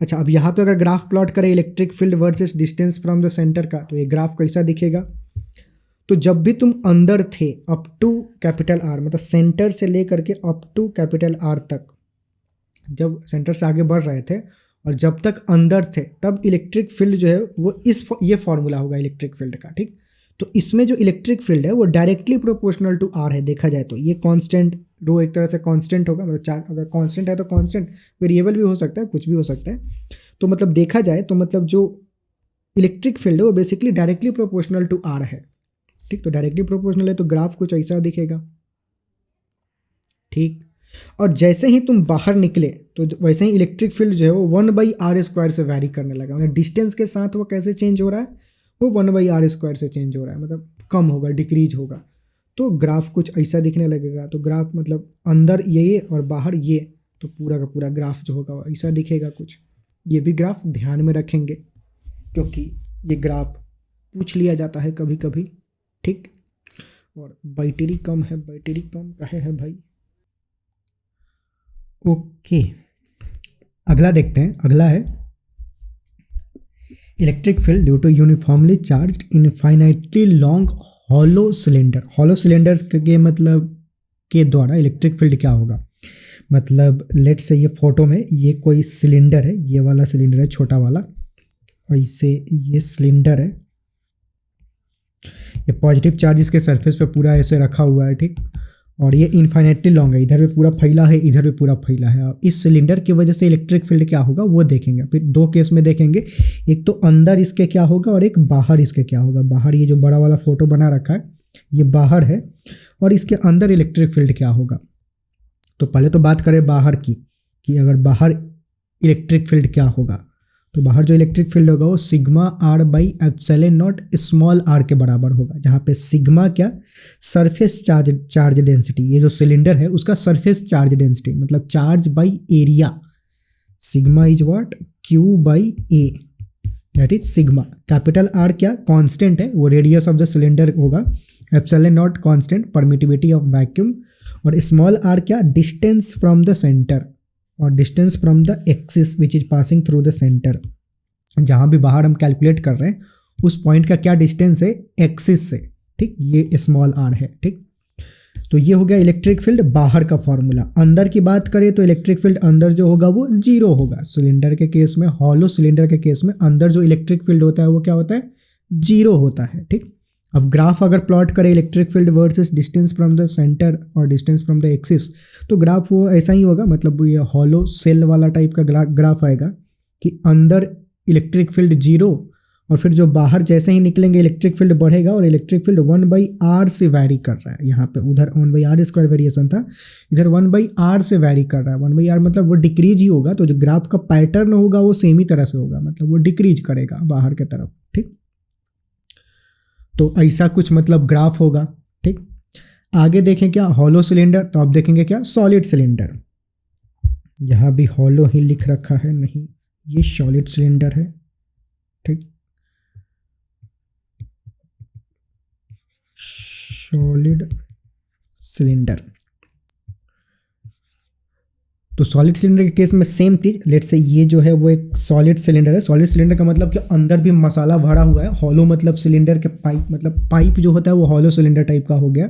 अच्छा, अब यहाँ पे अगर ग्राफ प्लॉट करें electric field versus distance from the centre का, तो ये ग्राफ कैसा दिखेगा? तो जब भी तुम अंदर थे अप टू कैपिटल R, मतलब सेंटर से लेकर के अप टू कैपिटल R तक, जब सेंटर से आगे बढ़ रहे थे और जब तक अंदर थे, तब इलेक्ट्रिक फील्ड जो है वो ये फॉर्मूला होगा इलेक्ट्रिक फील्ड का, ठीक। तो इसमें जो इलेक्ट्रिक फील्ड है वो डायरेक्टली प्रोपोर्शनल टू R है। देखा जाए तो ये कांस्टेंट, रो एक तरह से कांस्टेंट होगा, मतलब चार्ज अगर कांस्टेंट है तो कांस्टेंट, वेरिएबल भी हो सकता है, कुछ भी हो सकता है। तो मतलब देखा जाए तो मतलब जो इलेक्ट्रिक फील्ड है वो basically directly proportional to R है, ठीक। तो डायरेक्टली प्रोपोर्शनल है तो ग्राफ कुछ ऐसा दिखेगा, ठीक। और जैसे ही तुम बाहर निकले तो वैसे ही इलेक्ट्रिक फील्ड जो है वो 1/r² से वैरी करने लगा। मतलब डिस्टेंस के साथ वो कैसे चेंज हो रहा है? वो 1/r² से चेंज हो रहा है, मतलब कम होगा, डिक्रीज होगा। तो ग्राफ कुछ ऐसा दिखने लगेगा। तो ग्राफ मतलब अंदर ये और बाहर ये, तो पूरा का पूरा ग्राफ जो होगा वो ऐसा दिखेगा कुछ। ये भी ग्राफ ध्यान में रखेंगे क्योंकि ये ग्राफ पूछ लिया जाता है कभी कभी, ठीक। और बैटरी कम है, बैटरी कम काहे है भाई? ओके, अगला देखते हैं। अगला है electric field due to uniformly charged infinitely long hollow cylinder. Hollow cylinders के मतलब के द्वारा इलेक्ट्रिक फील्ड क्या होगा? मतलब लेट्स से ये फोटो में ये कोई सिलेंडर है, ये वाला सिलेंडर है छोटा वाला, ऐसे ये सिलेंडर है, ये पॉजिटिव चार्ज इसके सरफेस पे पूरा ऐसे रखा हुआ है, ठीक। और ये इनफाइनाइटली लॉन्ग है, इधर भी पूरा फैला है, इधर भी पूरा फैला है। और इस सिलेंडर की वजह से इलेक्ट्रिक फील्ड क्या होगा वो देखेंगे। फिर दो केस में देखेंगे, एक तो अंदर इसके क्या होगा और एक बाहर इसके क्या होगा। बाहर ये जो बड़ा वाला फोटो बना रखा है ये बाहर है, और इसके अंदर इलेक्ट्रिक फील्ड क्या होगा। तो पहले तो बात करें बाहर की, कि अगर बाहर इलेक्ट्रिक फील्ड क्या होगा, तो बाहर जो इलेक्ट्रिक फील्ड होगा वो σR/ε0 स्मॉल r के बराबर होगा, जहाँ पे सिग्मा क्या, सरफेस चार्ज डेंसिटी, ये जो सिलेंडर है उसका सरफेस चार्ज डेंसिटी मतलब charge by area. Sigma is what? Q/A, that is sigma. Capital R क्या, कांस्टेंट है, वो रेडियस ऑफ द सिलेंडर होगा। ε0 कांस्टेंट, परमिटिविटी ऑफ वैक्यूम। और स्मॉल r क्या, डिस्टेंस फ्रॉम द सेंटर, और distance from the axis which is passing through the centre. जहाँ भी बाहर हम कैलकुलेट कर रहे हैं उस पॉइंट का क्या डिस्टेंस है एक्सिस से, ठीक। ये स्मॉल r है, ठीक। तो ये हो गया इलेक्ट्रिक फील्ड बाहर का फॉर्मूला। अंदर की बात करें तो इलेक्ट्रिक फील्ड अंदर जो होगा वो 0 होगा। सिलेंडर के केस में, हॉलो सिलेंडर के केस में अंदर जो इलेक्ट्रिक फील्ड होता है वो क्या होता है? 0 होता है, ठीक। अब ग्राफ अगर प्लॉट करें electric field versus distance from the centre और डिस्टेंस फ्रॉम द एक्सिस, तो ग्राफ वो ऐसा ही होगा। मतलब ये हॉलो सेल वाला टाइप का ग्राफ आएगा कि अंदर इलेक्ट्रिक फील्ड 0 और फिर जो बाहर जैसे ही निकलेंगे इलेक्ट्रिक फील्ड बढ़ेगा, और इलेक्ट्रिक फील्ड 1/r से वैरी कर रहा है। यहाँ पे उधर 1/r² वेरिएशन था, इधर 1/r से वैरी कर रहा है। 1/r मतलब वो डिक्रीज ही होगा, तो जो ग्राफ का पैटर्न होगा वो सेम ही तरह से होगा, मतलब वो डिक्रीज करेगा बाहर के तरफ, ठीक। तो ऐसा कुछ मतलब ग्राफ होगा, ठीक। आगे देखें क्या, हॉलो सिलेंडर, तो अब देखेंगे क्या, सॉलिड सिलेंडर। यहाँ भी हॉलो ही लिख रखा है, नहीं ये सॉलिड सिलेंडर है, ठीक। Solid cylinder. तो सॉलिड सिलेंडर के केस में सेम चीज, लेट से ये जो है वो एक सॉलिड सिलेंडर है। सॉलिड सिलेंडर का मतलब कि अंदर भी मसाला भरा हुआ है। हॉलो मतलब सिलेंडर के पाइप, मतलब पाइप जो होता है वो हॉलो सिलेंडर टाइप का हो गया।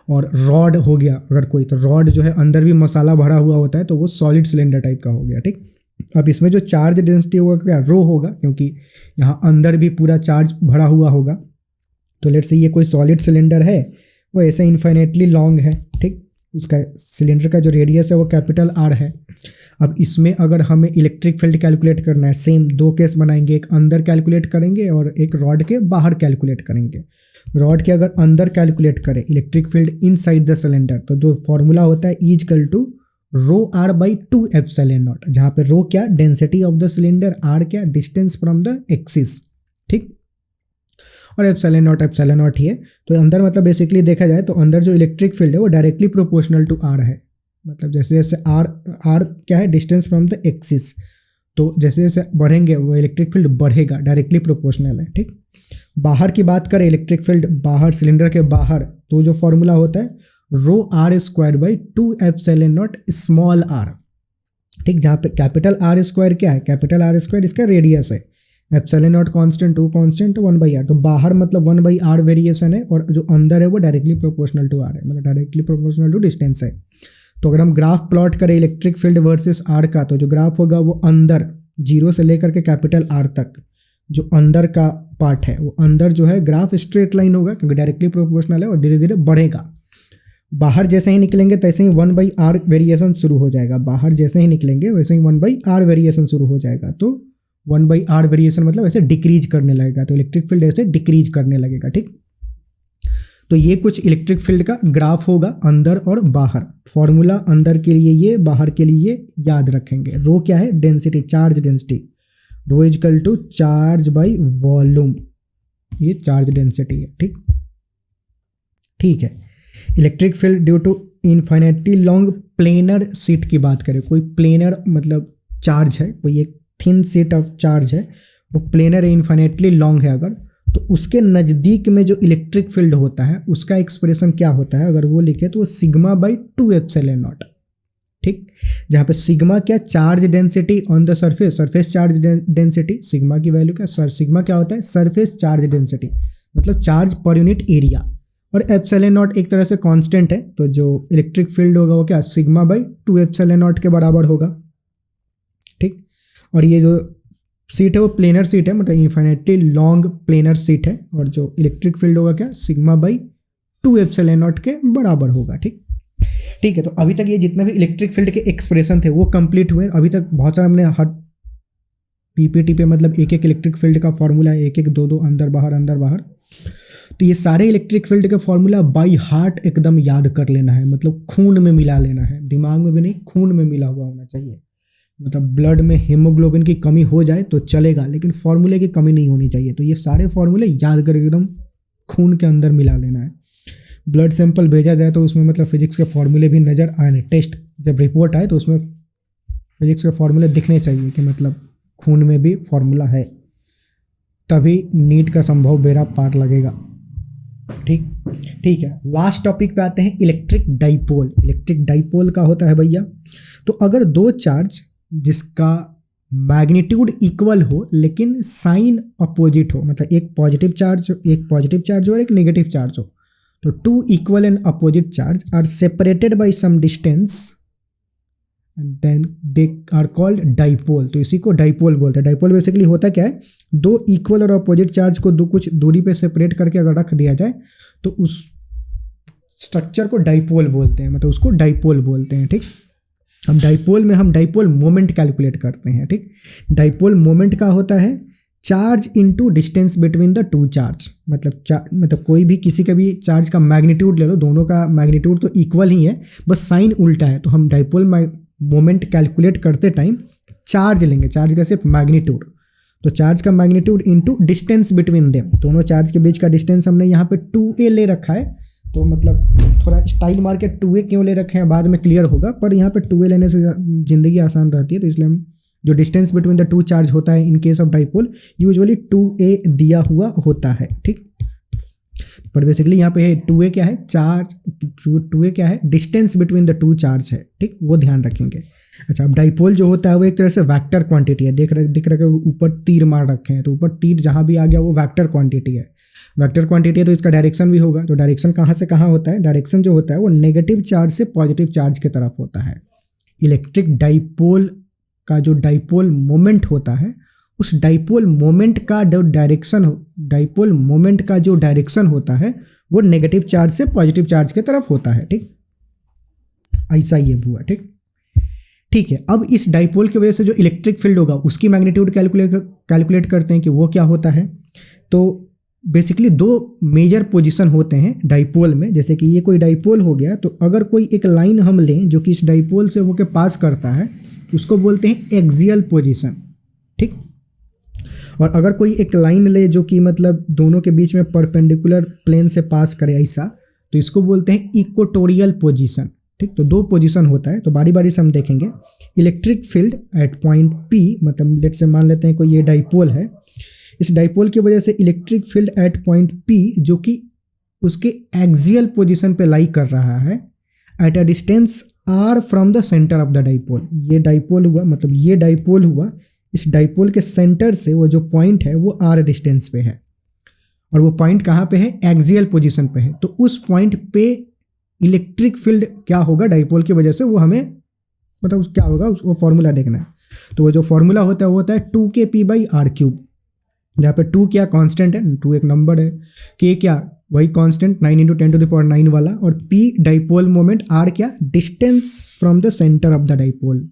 और रॉड हो गया अगर कोई, तो रॉड जो है अंदर भी मसाला भरा हुआ होता है, तो वो सॉलिड सिलेंडर टाइप का हो गया, ठीक। अब इसमें जो चार्ज डेंसिटी होगा क्या, रो होगा, क्योंकि यहाँ अंदर भी पूरा चार्ज भरा हुआ होगा। तो लेट से ये कोई सॉलिड सिलेंडर है, वो ऐसे इन्फाइनेटली लॉन्ग है, ठीक। उसका सिलेंडर का जो रेडियस है वो कैपिटल R है। अब इसमें अगर हमें इलेक्ट्रिक फील्ड कैलकुलेट करना है, सेम दो केस बनाएंगे, एक अंदर कैलकुलेट करेंगे और एक रॉड के बाहर कैलकुलेट करेंगे। रॉड के अगर अंदर कैलकुलेट करें electric field inside the cylinder, तो जो फॉर्मूला होता है E = rho R by 2 epsilon naught, जहाँ पे रो क्या density of the cylinder, R क्या डिस्टेंस फ्रॉम द एक्सिस, ठीक, और एप्सिलॉन नॉट ही है। तो अंदर मतलब बेसिकली देखा जाए तो अंदर जो इलेक्ट्रिक फील्ड है वो डायरेक्टली प्रोपोर्शनल टू आर है, मतलब जैसे जैसे आर क्या है डिस्टेंस फ्रॉम द एक्सिस, तो जैसे जैसे बढ़ेंगे वो इलेक्ट्रिक फील्ड बढ़ेगा, डायरेक्टली प्रोपोर्शनल है, ठीक। बाहर की बात करें इलेक्ट्रिक फील्ड बाहर सिलेंडर के बाहर, तो जो फॉर्मूला होता है rho R square by 2 epsilon naught small R, ठीक, जहाँ पे कैपिटल आर स्क्वायर क्या है, कैपिटल आर स्क्वायर इसका रेडियस है, epsilon naught constant, 2 constant, 1/r, तो बाहर मतलब 1/r वेरिएशन है और जो अंदर है वो डायरेक्टली प्रोपोर्शनल टू आर है, मतलब डायरेक्टली प्रोपोर्शनल टू डिस्टेंस है। तो अगर हम ग्राफ प्लॉट करें इलेक्ट्रिक फील्ड वर्सेस आर का, तो जो ग्राफ होगा वो अंदर 0 से लेकर के कैपिटल आर तक जो अंदर का पार्ट है वो अंदर जो है ग्राफ स्ट्रेट लाइन होगा क्योंकि डायरेक्टली प्रोपोर्शनल है और धीरे धीरे बढ़ेगा। बाहर जैसे ही निकलेंगे तैसे ही 1/r वेरिएशन शुरू हो जाएगा, बाहर जैसे ही निकलेंगे वैसे ही 1/r वेरिएशन शुरू हो जाएगा, तो 1/r वेरिएशन मतलब ऐसे डिक्रीज करने लगेगा, तो इलेक्ट्रिक फील्ड ऐसे डिक्रीज करने लगेगा, ठीक। तो ये कुछ इलेक्ट्रिक फील्ड का ग्राफ होगा अंदर और बाहर, फॉर्मूला अंदर के लिए ये, बाहर के लिए ये याद रखेंगे। रो क्या है density, charge density, rho is equal to charge by volume, ये चार्ज डेंसिटी है, ठीक, ठीक है। Electric field due to infinity long planar sheet की बात करें, कोई प्लेनर मतलब चार्ज है, कोई एक थिन शीट ऑफ चार्ज है वो प्लेनर इन्फिनिटली लॉन्ग है अगर, तो उसके नज़दीक में जो इलेक्ट्रिक फील्ड होता है उसका एक्सप्रेशन क्या होता है, अगर वो लिखे तो वो सिग्मा बाई 2 एप्सिलॉन नॉट, ठीक, जहाँ पे सिग्मा क्या charge density on the surface, surface charge density, sigma की वैल्यू क्या सिग्मा क्या होता है सरफेस चार्ज डेंसिटी, मतलब चार्ज पर यूनिट एरिया, और एप्सिलॉन नॉट एक तरह से कांस्टेंट है, तो जो इलेक्ट्रिक फील्ड होगा वो क्या सिग्मा बाई 2 एप्सिलॉन नॉट के बराबर होगा, ठीक। और ये जो सीट है वो प्लेनर सीट है, मतलब इन्फिनिटली लॉन्ग प्लेनर सीट है, और जो इलेक्ट्रिक फील्ड होगा क्या सिग्मा बाई 2 एप्सिलॉन नॉट के बराबर होगा, ठीक, ठीक है। तो अभी तक ये जितने भी इलेक्ट्रिक फील्ड के एक्सप्रेशन थे वो कंप्लीट हुए, अभी तक बहुत सारा हमने हर पीपीटी पे मतलब एक एक इलेक्ट्रिक फील्ड का फॉर्मूला, एक एक दो अंदर बाहर, तो ये सारे इलेक्ट्रिक फील्ड के फॉर्मूला बाई हार्ट एकदम याद कर लेना है, मतलब खून में मिला लेना है, दिमाग में भी नहीं खून में मिला हुआ होना चाहिए, मतलब ब्लड में हीमोग्लोबिन की कमी हो जाए तो चलेगा लेकिन फॉर्मूले की कमी नहीं होनी चाहिए, तो ये सारे फॉर्मूले याद करके एकदम खून के अंदर मिला लेना है। ब्लड सैंपल भेजा जाए तो उसमें मतलब फिजिक्स के फॉर्मूले भी नज़र आए, टेस्ट जब रिपोर्ट आए तो उसमें फिजिक्स के फॉर्मूले दिखने चाहिए कि मतलब खून में भी फॉर्मूला है, तभी नीट का संभव बेड़ा पार लगेगा, ठीक, ठीक है। लास्ट टॉपिक पे आते हैं इलेक्ट्रिक डाइपोल। इलेक्ट्रिक डाइपोल का होता है भैया, तो अगर दो चार्ज जिसका मैग्नीट्यूड इक्वल हो लेकिन साइन अपोजिट हो, मतलब एक पॉजिटिव चार्ज हो और एक नेगेटिव चार्ज हो, तो 2 equal and opposite charge are separated by some distance and then they are called dipole, तो इसी को डाइपोल बोलते हैं। डाइपोल बेसिकली होता क्या है, दो इक्वल और अपोजिट चार्ज को दो कुछ दूरी पे सेपरेट करके अगर रख दिया जाए तो उस स्ट्रक्चर को डाइपोल बोलते हैं, मतलब उसको डाइपोल बोलते हैं, ठीक। हम डाइपोल मोमेंट कैलकुलेट करते हैं, ठीक। डाइपोल मोमेंट का होता है charge into distance between the two charge, मतलब कोई भी किसी का भी चार्ज का मैग्नीट्यूड ले लो, दोनों का मैग्नीट्यूड तो इक्वल ही है, बस साइन उल्टा है, तो हम डाइपोल मोमेंट कैलकुलेट करते टाइम चार्ज लेंगे, चार्ज का सिर्फ मैग्नीट्यूड, तो चार्ज का magnitude into distance between them, दोनों चार्ज के बीच का डिस्टेंस हमने यहाँ पे 2a ले रखा है, तो मतलब थोड़ा स्टाइल मार के 2a क्यों ले रखे हैं बाद में क्लियर होगा, पर यहाँ पे 2a लेने से ज़िंदगी आसान रहती है, तो इसलिए हम जो distance between the two charge होता है in case of dipole usually 2a दिया हुआ होता है, ठीक। पर बेसिकली यहाँ पे 2a क्या है चार्ज, 2a क्या है distance between the two charge है, ठीक, वो ध्यान रखेंगे। अच्छा, अब डाइपोल जो होता है वो एक तरह से वेक्टर क्वांटिटी है, दिख रहा है ऊपर तीर मार रखे हैं, तो ऊपर तीर जहाँ भी आ गया वो वेक्टर क्वांटिटी है, वेक्टर क्वांटिटी है, तो इसका डायरेक्शन भी होगा, तो डायरेक्शन कहाँ से कहाँ होता है, डायरेक्शन जो होता है वो नेगेटिव चार्ज से पॉजिटिव चार्ज की तरफ होता है। इलेक्ट्रिक डाइपोल का जो डाइपोल मोमेंट होता है उस डाइपोल मोमेंट का जो डायरेक्शन होता है वो नेगेटिव चार्ज से पॉजिटिव चार्ज की तरफ होता है, ठीक, ऐसा ये हुआ, ठीक, ठीक है। अब इस डाइपोल की वजह से जो इलेक्ट्रिक फील्ड होगा उसकी मैग्नीट्यूड कैलकुलेट करते हैं कि वो क्या होता है, तो बेसिकली दो मेजर पोजीशन होते हैं डाइपोल में। जैसे कि ये कोई डाइपोल हो गया, तो अगर कोई एक लाइन हम लें जो कि इस डाइपोल से होकर पास करता है, उसको बोलते हैं एक्सियल पोजीशन, ठीक। और अगर कोई एक लाइन ले जो कि मतलब दोनों के बीच में परपेंडिकुलर प्लेन से पास करे ऐसा, तो इसको बोलते हैं इक्वेटोरियल पोजीशन, ठीक। तो दो पोजीशन होता है, तो बारी बारी से हम देखेंगे। Electric field eight point P, मतलब लेट से मान लेते हैं कोई ये डाइपोल है, इस डाइपोल की वजह से electric field eight point P जो कि उसके एक्सियल पोजीशन पे लाई कर रहा है at a distance R from the centre of the dipole. ये डाइपोल हुआ, मतलब ये डाइपोल हुआ, इस डाइपोल के सेंटर से वो जो पॉइंट है वो आर डिस्टेंस पे है, और वो पॉइंट कहाँ पे है, एक्सियल पोजीशन पे है। तो उस पॉइंट पे इलेक्ट्रिक फील्ड क्या होगा डाइपोल की वजह से, वो हमें मतलब क्या होगा वो फॉर्मूला देखना है। तो वो जो फॉर्मूला होता है वो होता है 2kp/r³, जहाँ पे 2 क्या कांस्टेंट है, 2 एक नंबर है, k क्या वही कांस्टेंट 9 × 10⁻⁹ वाला, और p डाइपोल मोमेंट, r क्या distance from the centre of the dipole,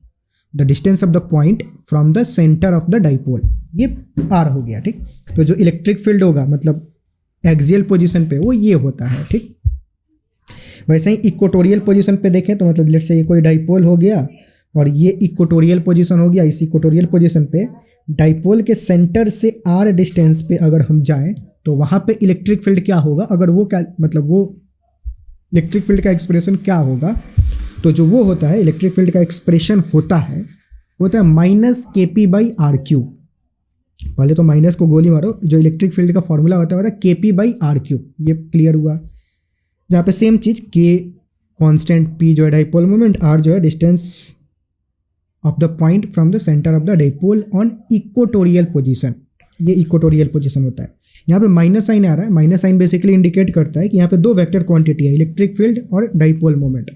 the distance of the point from the centre of the dipole, ये r हो गया, ठीक। तो जो इलेक्ट्रिक फील्ड होगा मतलब एक्सियल पोजीशन पे वो ये होता है, ठीक। वैसे ही इक्वेटोरियल पोजीशन पे देखें तो मतलब लेट्स से ये कोई डाइपोल हो गया और ये इक्वेटोरियल पोजीशन हो गया। इस इक्वेटोरियल पोजीशन पे डाइपोल के सेंटर से r डिस्टेंस पे अगर हम जाएं तो वहाँ पे इलेक्ट्रिक फील्ड क्या होगा, अगर वो क्या मतलब वो इलेक्ट्रिक फील्ड का एक्सप्रेशन क्या होगा, तो जो वो होता है इलेक्ट्रिक फील्ड का एक्सप्रेशन होता है -kp/r³। पहले तो माइनस को गोली मारो, जो इलेक्ट्रिक फील्ड का फॉर्मूला होता है kp/r³। ये क्लियर हुआ, जहाँ पे सेम चीज़ k कांस्टेंट, p जो है डाइपोल मोमेंट, r जो है distance of the point from the centre of the dipole on equatorial position. ये इक्वेटोरियल पोजीशन होता है। यहाँ पे माइनस साइन आ रहा है, माइनस साइन बेसिकली इंडिकेट करता है कि यहाँ पे दो वेक्टर क्वांटिटी है, इलेक्ट्रिक फील्ड और डाइपोल मोमेंट,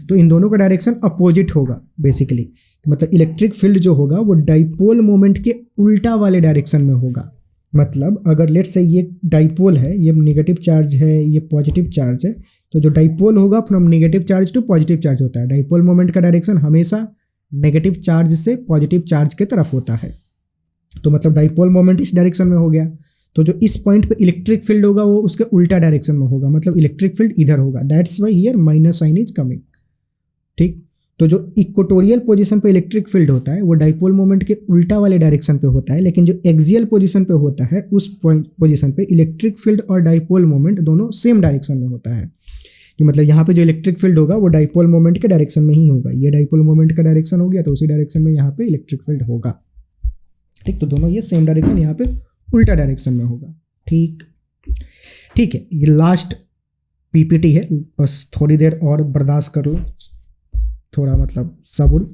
तो इन दोनों का डायरेक्शन अपोजिट होगा बेसिकली। मतलब इलेक्ट्रिक फील्ड जो होगा वो डाइपोल मोमेंट के उल्टा वाले डायरेक्शन में होगा। मतलब अगर लेट्स से ये डाइपोल है, ये नेगेटिव चार्ज है, ये पॉजिटिव चार्ज है, तो जो डाइपोल होगा from negative charge to positive charge होता है। डाइपोल मोमेंट का डायरेक्शन हमेशा नेगेटिव चार्ज से पॉजिटिव चार्ज के तरफ होता है। तो मतलब डाइपोल मोमेंट इस डायरेक्शन में हो गया, तो जो इस पॉइंट पे इलेक्ट्रिक फील्ड होगा वो उसके उल्टा डायरेक्शन में होगा, मतलब इलेक्ट्रिक फील्ड इधर होगा। That's why here minus sign is coming, ठीक। तो जो इक्वेटोरियल पोजीशन पे इलेक्ट्रिक फील्ड होता है वो डाइपोल मोमेंट के उल्टा वाले डायरेक्शन पे होता है, लेकिन जो एक्सियल पोजीशन पे होता है उस पॉइंट पोजीशन पे इलेक्ट्रिक फील्ड और डाइपोल मोमेंट दोनों सेम डायरेक्शन में होता है। कि मतलब यहाँ पे जो इलेक्ट्रिक फील्ड होगा वो डाइपोल मोमेंट के डायरेक्शन में ही होगा। ये डाइपोल मोमेंट का डायरेक्शन हो गया तो उसी डायरेक्शन में यहाँ पे इलेक्ट्रिक फील्ड होगा, ठीक। तो दोनों ये सेम डायरेक्शन यहाँ पे उल्टा डायरेक्शन में होगा, ठीक है। ये लास्ट पीपीटी है, बस थोड़ी देर और बर्दाश्त कर लो, थोड़ा मतलब सब्र,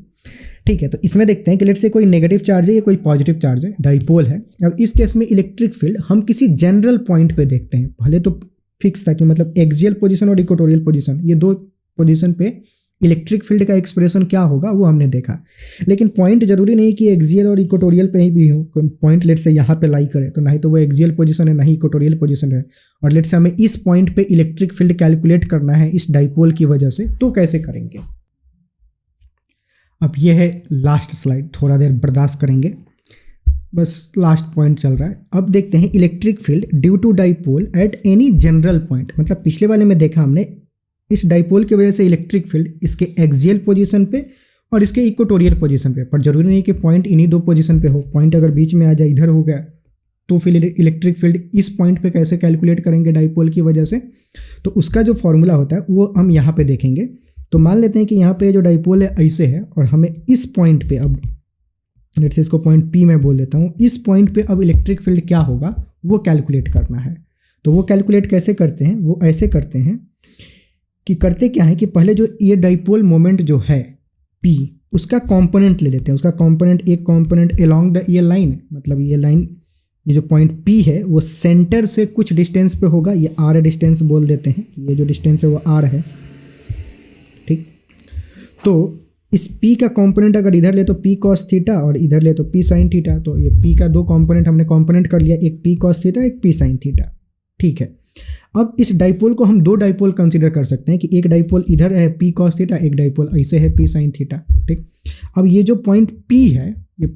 ठीक है। तो इसमें देखते हैं कि लेट से कोई नेगेटिव चार्ज है या कोई पॉजिटिव चार्ज है, डाइपोल है। अब इस केस में इलेक्ट्रिक फील्ड हम किसी जनरल पॉइंट पे देखते हैं। पहले तो फिक्स था कि मतलब एक्सियल पोजीशन और इक्वेटोरियल पोजीशन, ये दो पोजीशन पे इलेक्ट्रिक फील्ड का एक्सप्रेशन क्या होगा वो हमने देखा। लेकिन पॉइंट जरूरी नहीं कि एक्सियल और इक्वेटोरियल पे ही भी हो। पॉइंट लेट से यहाँ पे लाई करे तो ना ही तो वो एक्सियल पोजीशन है ना ही इक्वेटोरियल पोजीशन है, और लेट से हमें इस पॉइंट पे इलेक्ट्रिक फील्ड कैलकुलेट करना है इस डाइपोल की वजह से, तो कैसे करेंगे। अब ये है लास्ट स्लाइड, थोड़ा देर बर्दाश्त करेंगे, बस लास्ट पॉइंट चल रहा है। अब देखते हैं electric field due to dipole at any general point. मतलब पिछले वाले में देखा हमने इस डाइपोल की वजह से इलेक्ट्रिक फील्ड इसके एक्सियल पोजीशन पे और इसके इक्वेटोरियल पोजीशन पे, पर जरूरी नहीं कि पॉइंट इन्हीं दो पोजीशन पे हो। पॉइंट अगर बीच में आ जाए, इधर हो गया, तो फिर इलेक्ट्रिक फील्ड इस पॉइंट पे कैसे कैलकुलेट करेंगे डाइपोल की वजह से, तो उसका जो फॉर्मूला होता है वो हम यहाँ पे देखेंगे। तो मान लेते हैं कि यहाँ पे जो डाइपोल है ऐसे है और हमें इस पॉइंट पे, अब लेट्स से इसको पॉइंट पी में बोल देता हूँ, इस पॉइंट पे अब इलेक्ट्रिक फील्ड क्या होगा वो कैलकुलेट करना है। तो वो कैलकुलेट कैसे करते हैं, वो ऐसे करते हैं कि करते क्या है कि पहले जो ये डाइपोल मोमेंट जो है पी, उसका कंपोनेंट ले लेते हैं। उसका कंपोनेंट, एक कंपोनेंट अलोंग द ये लाइन, मतलब ये लाइन, ये जो पॉइंट पी है वो सेंटर से कुछ डिस्टेंस पे होगा, ये आर डिस्टेंस बोल देते हैं, ये जो डिस्टेंस है वो आर है, ठीक। तो इस p का कंपोनेंट अगर इधर ले तो p cos थीटा और इधर ले तो p sin थीटा। तो ये p का दो कंपोनेंट हमने कंपोनेंट कर लिया, एक p cos थीटा एक p sin थीटा, ठीक है। अब इस डाइपोल को हम दो डाइपोल कंसीडर कर सकते हैं कि एक डाइपोल इधर है p cos थीटा, एक डाइपोल ऐसे है p sin थीटा, ठीक। अब ये जो पॉइंट p है, ये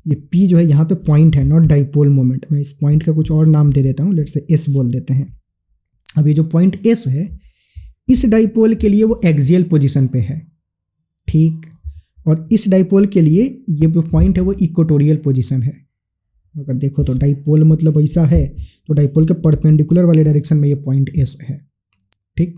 ये P जो है यहाँ पे पॉइंट है, नॉट डाइपोल मोमेंट। मैं इस पॉइंट का कुछ और नाम दे देता हूँ, लेट्स से S बोल देते हैं। अब ये जो पॉइंट S है, इस डाइपोल के लिए वो एक्सियल पोजीशन पे है, ठीक। और इस डाइपोल के लिए ये जो पॉइंट है वो इक्वेटोरियल पोजीशन है। अगर देखो तो डाइपोल मतलब ऐसा है, तो डाइपोल के परपेंडिकुलर वाले डायरेक्शन में ये पॉइंट S है, ठीक।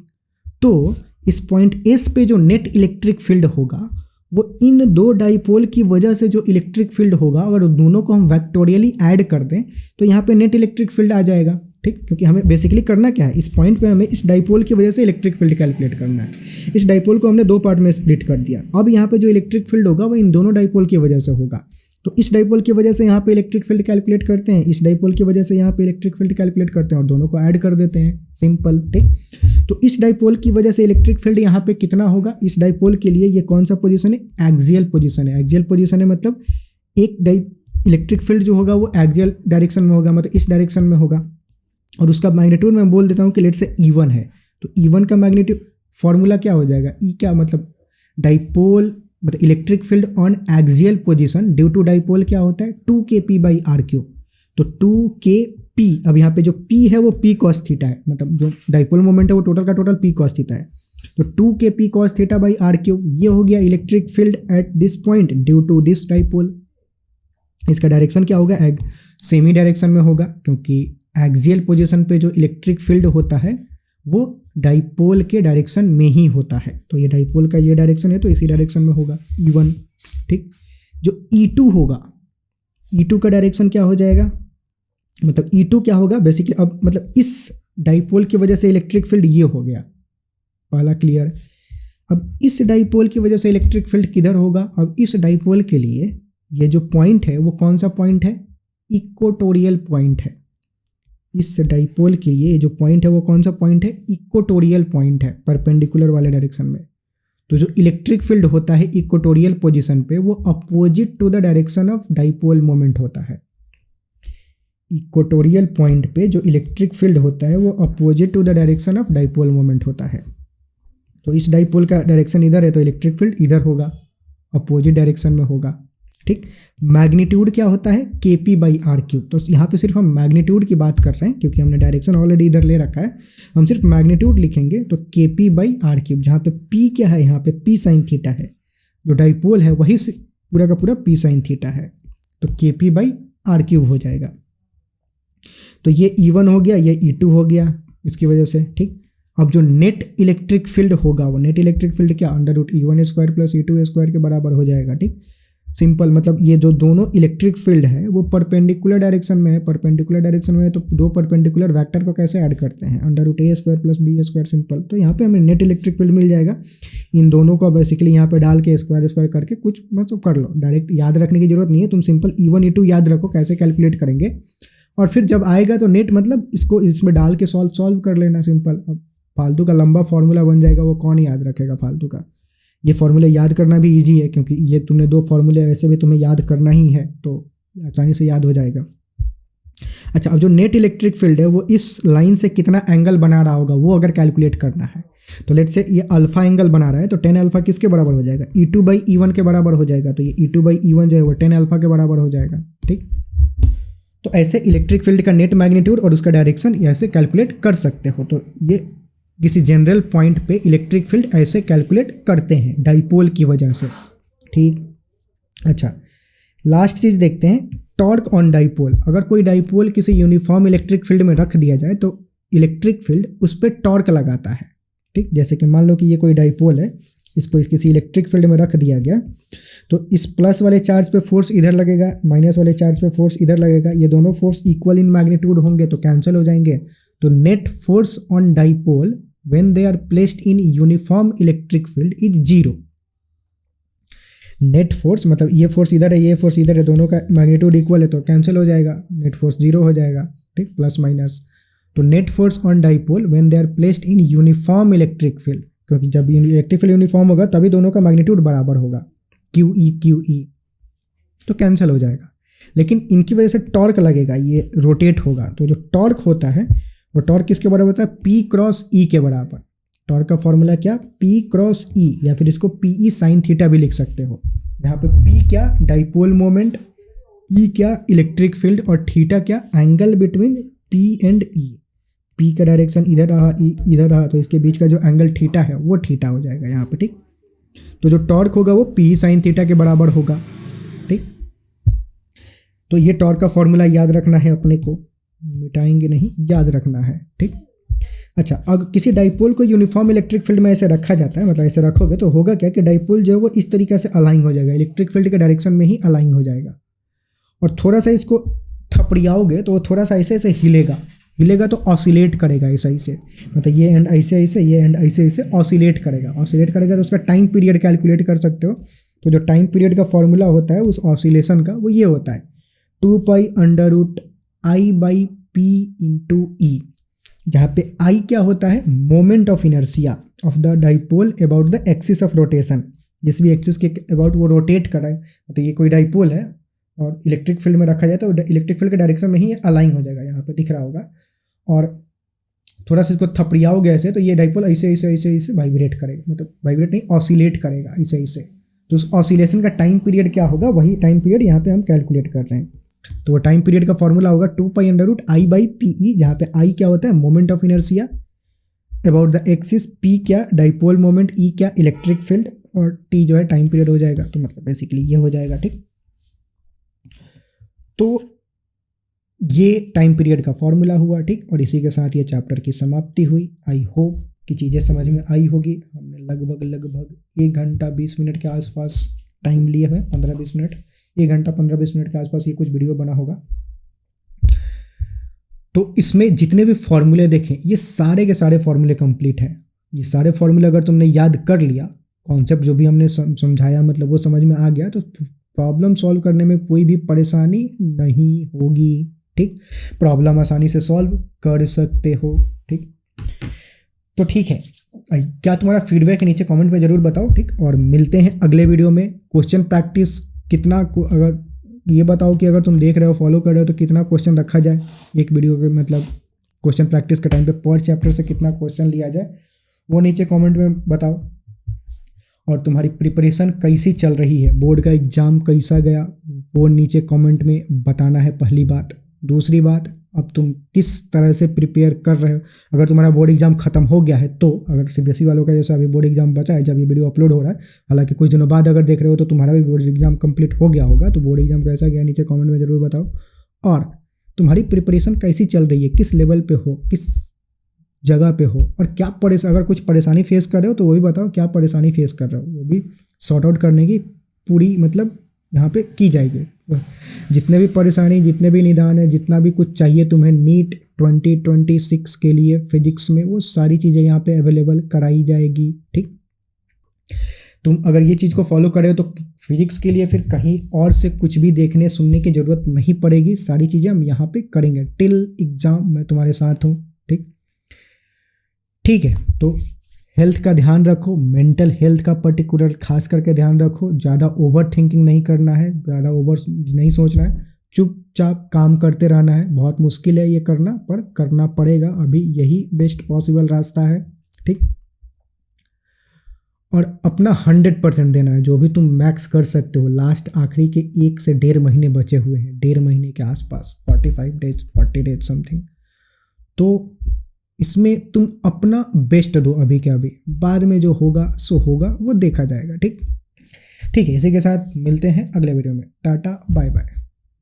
तो इस पॉइंट S पे जो नेट इलेक्ट्रिक फील्ड होगा वो इन दो डाइपोल की वजह से जो इलेक्ट्रिक फील्ड होगा, अगर दोनों को हम वेक्टोरियली ऐड कर दें तो यहाँ पे नेट इलेक्ट्रिक फील्ड आ जाएगा, ठीक। क्योंकि हमें बेसिकली करना क्या है, इस पॉइंट पे हमें इस डाइपोल की वजह से इलेक्ट्रिक फील्ड कैलकुलेट करना है। इस डाइपोल को हमने दो पार्ट में स्प्लिट कर दिया। अब यहाँ पे जो इलेक्ट्रिक फील्ड होगा वो इन दोनों डाइपोल की वजह से होगा। तो इस डाइपोल की वजह से यहाँ पे इलेक्ट्रिक फील्ड कैलकुलेट करते हैं, इस डाइपोल की वजह से यहाँ पे इलेक्ट्रिक फील्ड कैलकुलेट करते हैं और दोनों को ऐड कर देते हैं, सिंपल, ठीक। तो इस डाइपोल की वजह से इलेक्ट्रिक फील्ड यहाँ पे कितना होगा, इस डाइपोल के लिए ये कौन सा पोजीशन है, एक्सियल पोजीशन है। एक्सियल पोजीशन है मतलब एक इलेक्ट्रिक फील्ड जो होगा वो एक्सियल डायरेक्शन में होगा, मतलब इस डायरेक्शन में होगा। और उसका मैग्नीट्यूड मैं बोल देता हूँ कि लेट से E1 है, तो E1 का मैग्नीट्यूड फॉर्मूला क्या हो जाएगा, E क्या मतलब डाइपोल मतलब electric field on axial position due to dipole क्या होता है 2kp/r3। तो 2kp, अब यहाँ पे जो p है वो p cos थीटा है, मतलब जो डाइपोल मोमेंट है वो टोटल का टोटल p cos थीटा है। तो 2kp cos थीटा/r3 ये हो गया electric field at this point due to this dipole. इसका डायरेक्शन क्या होगा, सेमी डायरेक्शन में होगा, क्योंकि एक्सियल पोजीशन पे जो इलेक्ट्रिक फील्ड होता है वो डाइपोल के डायरेक्शन में ही होता है। तो ये डाइपोल का ये डायरेक्शन है तो इसी डायरेक्शन में होगा E1, ठीक। जो E2 होगा, E2 का डायरेक्शन क्या हो जाएगा, मतलब E2 क्या होगा बेसिकली, अब मतलब इस डाइपोल की वजह से इलेक्ट्रिक फील्ड ये हो गया, पहला क्लियर। अब इस डाइपोल की वजह से इलेक्ट्रिक फील्ड किधर होगा, अब इस डाइपोल के लिए ये जो पॉइंट है वो कौन सा पॉइंट है, इक्वेटोरियल पॉइंट है। इस डाइपोल के लिए जो पॉइंट है वो कौन सा पॉइंट है, इक्वेटोरियल पॉइंट है, परपेंडिकुलर वाले डायरेक्शन में। तो जो इलेक्ट्रिक फील्ड होता है इक्वेटोरियल पोजीशन पे वो opposite to the direction of dipole moment होता है। इक्वेटोरियल पॉइंट पे जो इलेक्ट्रिक फील्ड होता है वो opposite to the direction of dipole moment होता है। तो इस डाइपोल का डायरेक्शन इधर है तो इलेक्ट्रिक फील्ड इधर होगा, अपोजिट डायरेक्शन में होगा, ठीक। मैग्नीट्यूड क्या होता है kp/r3। तो यहाँ पे सिर्फ हम मैग्नीट्यूड की बात कर रहे हैं क्योंकि हमने डायरेक्शन ऑलरेडी इधर ले रखा है, हम सिर्फ मैग्नीट्यूड लिखेंगे। तो kp/r3 जहाँ पे p क्या है, यहाँ पे p sin थीटा है, जो डाइपोल है वही पूरा का पूरा p sin थीटा है, तो kp/r3 हो जाएगा। तो ये E1 हो गया, ये E2 हो गया इसकी वजह से, ठीक। अब जो नेट इलेक्ट्रिक फील्ड होगा वो नेट इलेक्ट्रिक फील्ड क्या √E1² + E2² के बराबर हो जाएगा, ठीक। सिंपल, मतलब ये जो दोनों इलेक्ट्रिक फील्ड है वो परपेंडिकुलर डायरेक्शन में है, परपेंडिकुलर डायरेक्शन में है तो दो परपेंडिकुलर वेक्टर को कैसे ऐड करते हैं, √A² + B², सिंपल। तो यहाँ पे हमें नेट इलेक्ट्रिक फील्ड मिल जाएगा। इन दोनों को बेसिकली यहाँ पे डाल के स्क्वायर करके कुछ मतलब कर लो, डायरेक्ट याद रखने की जरूरत नहीं है, तुम सिंपल E1 E2 याद रखो कैसे कैलकुलेट करेंगे, और फिर जब आएगा तो नेट मतलब इसको इसमें डाल के सॉल्व कर लेना, सिंपल। अब फालतू का लंबा फॉर्मूला बन जाएगा, वो कौन याद रखेगा फालतू का। ये फॉर्मूले याद करना भी इजी है क्योंकि ये तुमने दो फॉर्मूले वैसे भी तुम्हें याद करना ही है तो आसानी से याद हो जाएगा। अच्छा, अब जो नेट इलेक्ट्रिक फील्ड है वो इस लाइन से कितना एंगल बना रहा होगा वो अगर कैलकुलेट करना है तो लेट से ये अल्फा एंगल बना रहा है तो 10 अल्फा किसके बराबर हो जाएगा, E2/E1 के बराबर हो जाएगा। तो ये E2/E1 जो है वो 10 अल्फा के बराबर हो जाएगा, ठीक। तो ऐसे इलेक्ट्रिक फील्ड का नेट मैग्नीट्यूड और उसका डायरेक्शन ऐसे कैलकुलेट कर सकते हो। तो ये किसी जनरल पॉइंट पे इलेक्ट्रिक फील्ड ऐसे कैलकुलेट करते हैं डाइपोल की वजह से, ठीक। अच्छा, लास्ट चीज़ देखते हैं, टॉर्क ऑन डाइपोल। अगर कोई डाइपोल किसी यूनिफॉर्म इलेक्ट्रिक फील्ड में रख दिया जाए तो इलेक्ट्रिक फील्ड उस पर टॉर्क लगाता है, ठीक। जैसे कि मान लो कि ये कोई डाइपोल है, इसको किसी इलेक्ट्रिक फील्ड में रख दिया गया तो इस प्लस वाले चार्ज पे फोर्स इधर लगेगा, माइनस वाले चार्ज पे फोर्स इधर लगेगा, ये दोनों फोर्स इक्वल इन मैग्नीट्यूड होंगे तो कैंसिल हो जाएंगे। तो net force on dipole when they are placed in uniform electric field is 0। Net force मतलब ये फोर्स इधर है ये फोर्स इधर है, दोनों का मैग्नीट्यूड इक्वल है तो कैंसिल हो जाएगा, नेट फोर्स 0 हो जाएगा, ठीक, प्लस माइनस। तो net force on dipole when they are placed in uniform electric field, क्योंकि जब इलेक्ट्रिक फील्ड यूनिफॉर्म होगा तभी दोनों का मैग्नीट्यूड बराबर होगा, QE तो कैंसिल हो जाएगा। लेकिन इनकी वजह से टॉर्क लगेगा, ये रोटेट होगा, तो जो टॉर्क होता है वो टॉर्क किसके बराबर होता है, P×E के बराबर। टॉर्क का फॉर्मूला क्या, P×E, या फिर इसको PE sin थीटा भी लिख सकते हो, जहाँ पे P क्या डाइपोल मोमेंट ई क्या इलेक्ट्रिक फील्ड और थीटा क्या angle between P and E. P का डायरेक्शन इधर रहा, ई इधर रहा, तो इसके बीच का जो एंगल थीटा है वो थीटा हो जाएगा यहाँ पे, ठीक। तो जो टॉर्क होगा वो पी साइन थीटा के बराबर होगा, ठीक। तो ये टॉर्क का फॉर्मूला याद रखना है अपने को, मिटाएंगे नहीं, याद रखना है, ठीक। अच्छा, अगर किसी डाइपोल को यूनिफॉर्म इलेक्ट्रिक फील्ड में ऐसे रखा जाता है, मतलब ऐसे रखोगे तो होगा क्या कि डाइपोल जो है वो इस तरीके से अलाइन हो जाएगा, इलेक्ट्रिक फील्ड के डायरेक्शन में ही अलाइन हो जाएगा। और थोड़ा सा इसको थपड़ियाओगे तो वो थोड़ा सा ऐसे ऐसे हिलेगा तो ऑसिलेट करेगा ऐसे ऐसे, मतलब ये एंड ऐसे ऐसे, ये एंड ऐसे ऐसे ऑसिलेट करेगा तो उसका टाइम पीरियड कैलकुलेट कर सकते हो। तो जो टाइम पीरियड का फॉर्मूला होता है उस ऑसिलेशन का वो ये होता है 2π√I/P × E, जहाँ पे I क्या होता है, moment of inertia of the dipole about the axis of rotation, जिस भी एक्सिस के अबाउट वो रोटेट कर रहा है। तो ये कोई डाइपोल है और इलेक्ट्रिक फील्ड में रखा जाए तो इलेक्ट्रिक फील्ड के डायरेक्शन में ही अलाइन हो जाएगा, यहाँ पे दिख रहा होगा। और थोड़ा सा इसको थपड़ियाओगे ऐसे तो ये डाइपोल ऐसे ऐसे ऐसे ऐसे वाइब्रेट करेगा, मतलब वाइब्रेट नहीं, ऑसिलेट करेगा ऐसे ऐसे। तो उस ऑसिलेशन का टाइम पीरियड क्या होगा, वही टाइम पीरियड यहाँ पे हम कैलकुलेट कर रहे हैं। तो वो टाइम पीरियड का फॉर्मूला होगा 2π√I/PE, जहाँ पे I क्या होता है, moment of inertia about the axis, P क्या डाइपोल मोमेंट, E क्या इलेक्ट्रिक फील्ड, और T जो है टाइम पीरियड हो जाएगा। तो मतलब बेसिकली ये हो जाएगा, ठीक। तो ये टाइम पीरियड का फॉर्मूला हुआ, ठीक। और इसी के साथ ये चैप्टर की समाप्ति हुई। आई होप कि चीज़ें समझ में आई होगी। हमने लगभग 1 घंटा 20 मिनट के आसपास टाइम लिए हुए, 15-20 मिनट, 1 घंटा 15-20 मिनट के आसपास ये कुछ वीडियो बना होगा। तो इसमें जितने भी फॉर्मूले देखें ये सारे के सारे फॉर्मूले कंप्लीट हैं। ये सारे फॉर्मूले अगर तुमने याद कर लिया, कॉन्सेप्ट जो भी हमने समझाया मतलब वो समझ में आ गया, तो प्रॉब्लम सॉल्व करने में कोई भी परेशानी नहीं होगी, ठीक। प्रॉब्लम आसानी से सॉल्व कर सकते हो, ठीक। तो ठीक है, क्या तुम्हारा फीडबैक नीचे कमेंट में ज़रूर बताओ, ठीक। और मिलते हैं अगले वीडियो में। क्वेश्चन प्रैक्टिस कितना, अगर ये बताओ कि अगर तुम देख रहे हो फॉलो कर रहे हो तो कितना क्वेश्चन रखा जाए एक वीडियो के, मतलब क्वेश्चन प्रैक्टिस के टाइम पे पर चैप्टर से कितना क्वेश्चन लिया जाए वो नीचे कमेंट में बताओ। और तुम्हारी प्रिपरेशन कैसी चल रही है, बोर्ड का एग्ज़ाम कैसा गया वो नीचे कमेंट में बताना है, पहली बात। दूसरी बात, अब तुम किस तरह से प्रिपेयर कर रहे हो। अगर तुम्हारा बोर्ड एग्जाम खत्म हो गया है तो, अगर सीबीएसई वालों का जैसा अभी बोर्ड एग्जाम बचा है जब ये वीडियो अपलोड हो रहा है, हालांकि कुछ दिनों बाद अगर देख रहे हो तो तुम्हारा भी बोर्ड एग्जाम कंप्लीट हो गया होगा, तो बोर्ड एग्जाम कैसा गया नीचे कमेंट में ज़रूर बताओ। और तुम्हारी प्रिपरेशन कैसी चल रही है, किस लेवल पे हो, किस जगह पे हो, और क्या अगर कुछ परेशानी फेस कर रहे हो तो वो भी बताओ क्या परेशानी फेस कर रहे हो, वो भी सॉर्ट आउट करने की पूरी मतलब यहाँ पे की जाएगी। जितने भी परेशानी, जितने भी निदान है, जितना भी कुछ चाहिए तुम्हें नीट 2026 के लिए फिजिक्स में, वो सारी चीज़ें यहाँ पे अवेलेबल कराई जाएगी, ठीक। तुम अगर ये चीज़ को फॉलो करे तो फिजिक्स के लिए फिर कहीं और से कुछ भी देखने सुनने की ज़रूरत नहीं पड़ेगी, सारी चीज़ें हम यहाँ पे करेंगे टिल एग्ज़ाम। मैं तुम्हारे साथ हूँ, ठीक। ठीक है, तो हेल्थ का ध्यान रखो, मेंटल हेल्थ का पर्टिकुलर खास करके ध्यान रखो। ज़्यादा ओवर थिंकिंग नहीं करना है, ज़्यादा ओवर नहीं सोचना है, चुपचाप काम करते रहना है। बहुत मुश्किल है ये करना, पर करना पड़ेगा, अभी यही बेस्ट पॉसिबल रास्ता है, ठीक। और अपना 100% देना है, जो भी तुम मैक्स कर सकते हो। लास्ट आखिरी के 1 से 1.5 महीने बचे हुए हैं, 1.5 महीने के आसपास, 45 डेज 40 डेज समथिंग। तो इसमें तुम अपना बेस्ट दो अभी के अभी, बाद में जो होगा सो होगा, वो देखा जाएगा, ठीक। ठीक है, इसी के साथ मिलते हैं अगले वीडियो में। Tata bye bye.